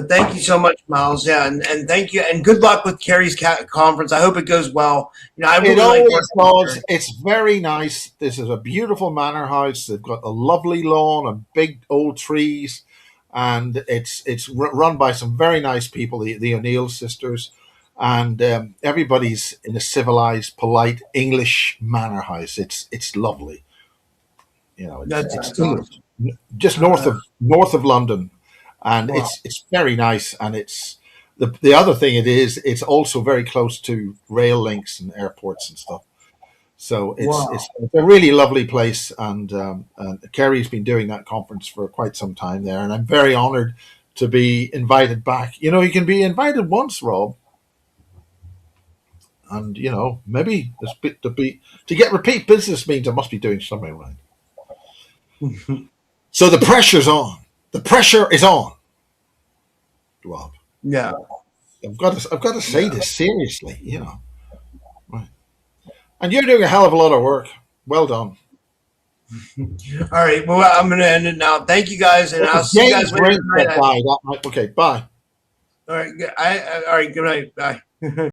Thank you so much, Miles. Yeah, and thank you, and good luck with Carrie's conference. I hope it goes well. You know, I really goes. It's very nice. This is a beautiful manor house. They've got a lovely lawn and big old trees, and it's run by some very nice people, the O'Neill sisters, and everybody's in a civilized, polite English manor house. It's lovely. You know, it's awesome. Just north of London, and it's very nice. And it's the other thing it's also very close to rail links and airports and stuff. So it's a really lovely place. And Kerry's been doing that conference for quite some time there, and I'm very honored to be invited back. You know, you can be invited once, Rob, and you know maybe to get repeat business means I must be doing something right. So the pressure's on. The pressure is on, Rob. Yeah, I've got to say this seriously, you know. Right. And you're doing a hell of a lot of work. Well done. All right. Well, I'm going to end it now. Thank you guys, and I'll see you guys later. Okay. Bye. All right. All right. Good night. Bye.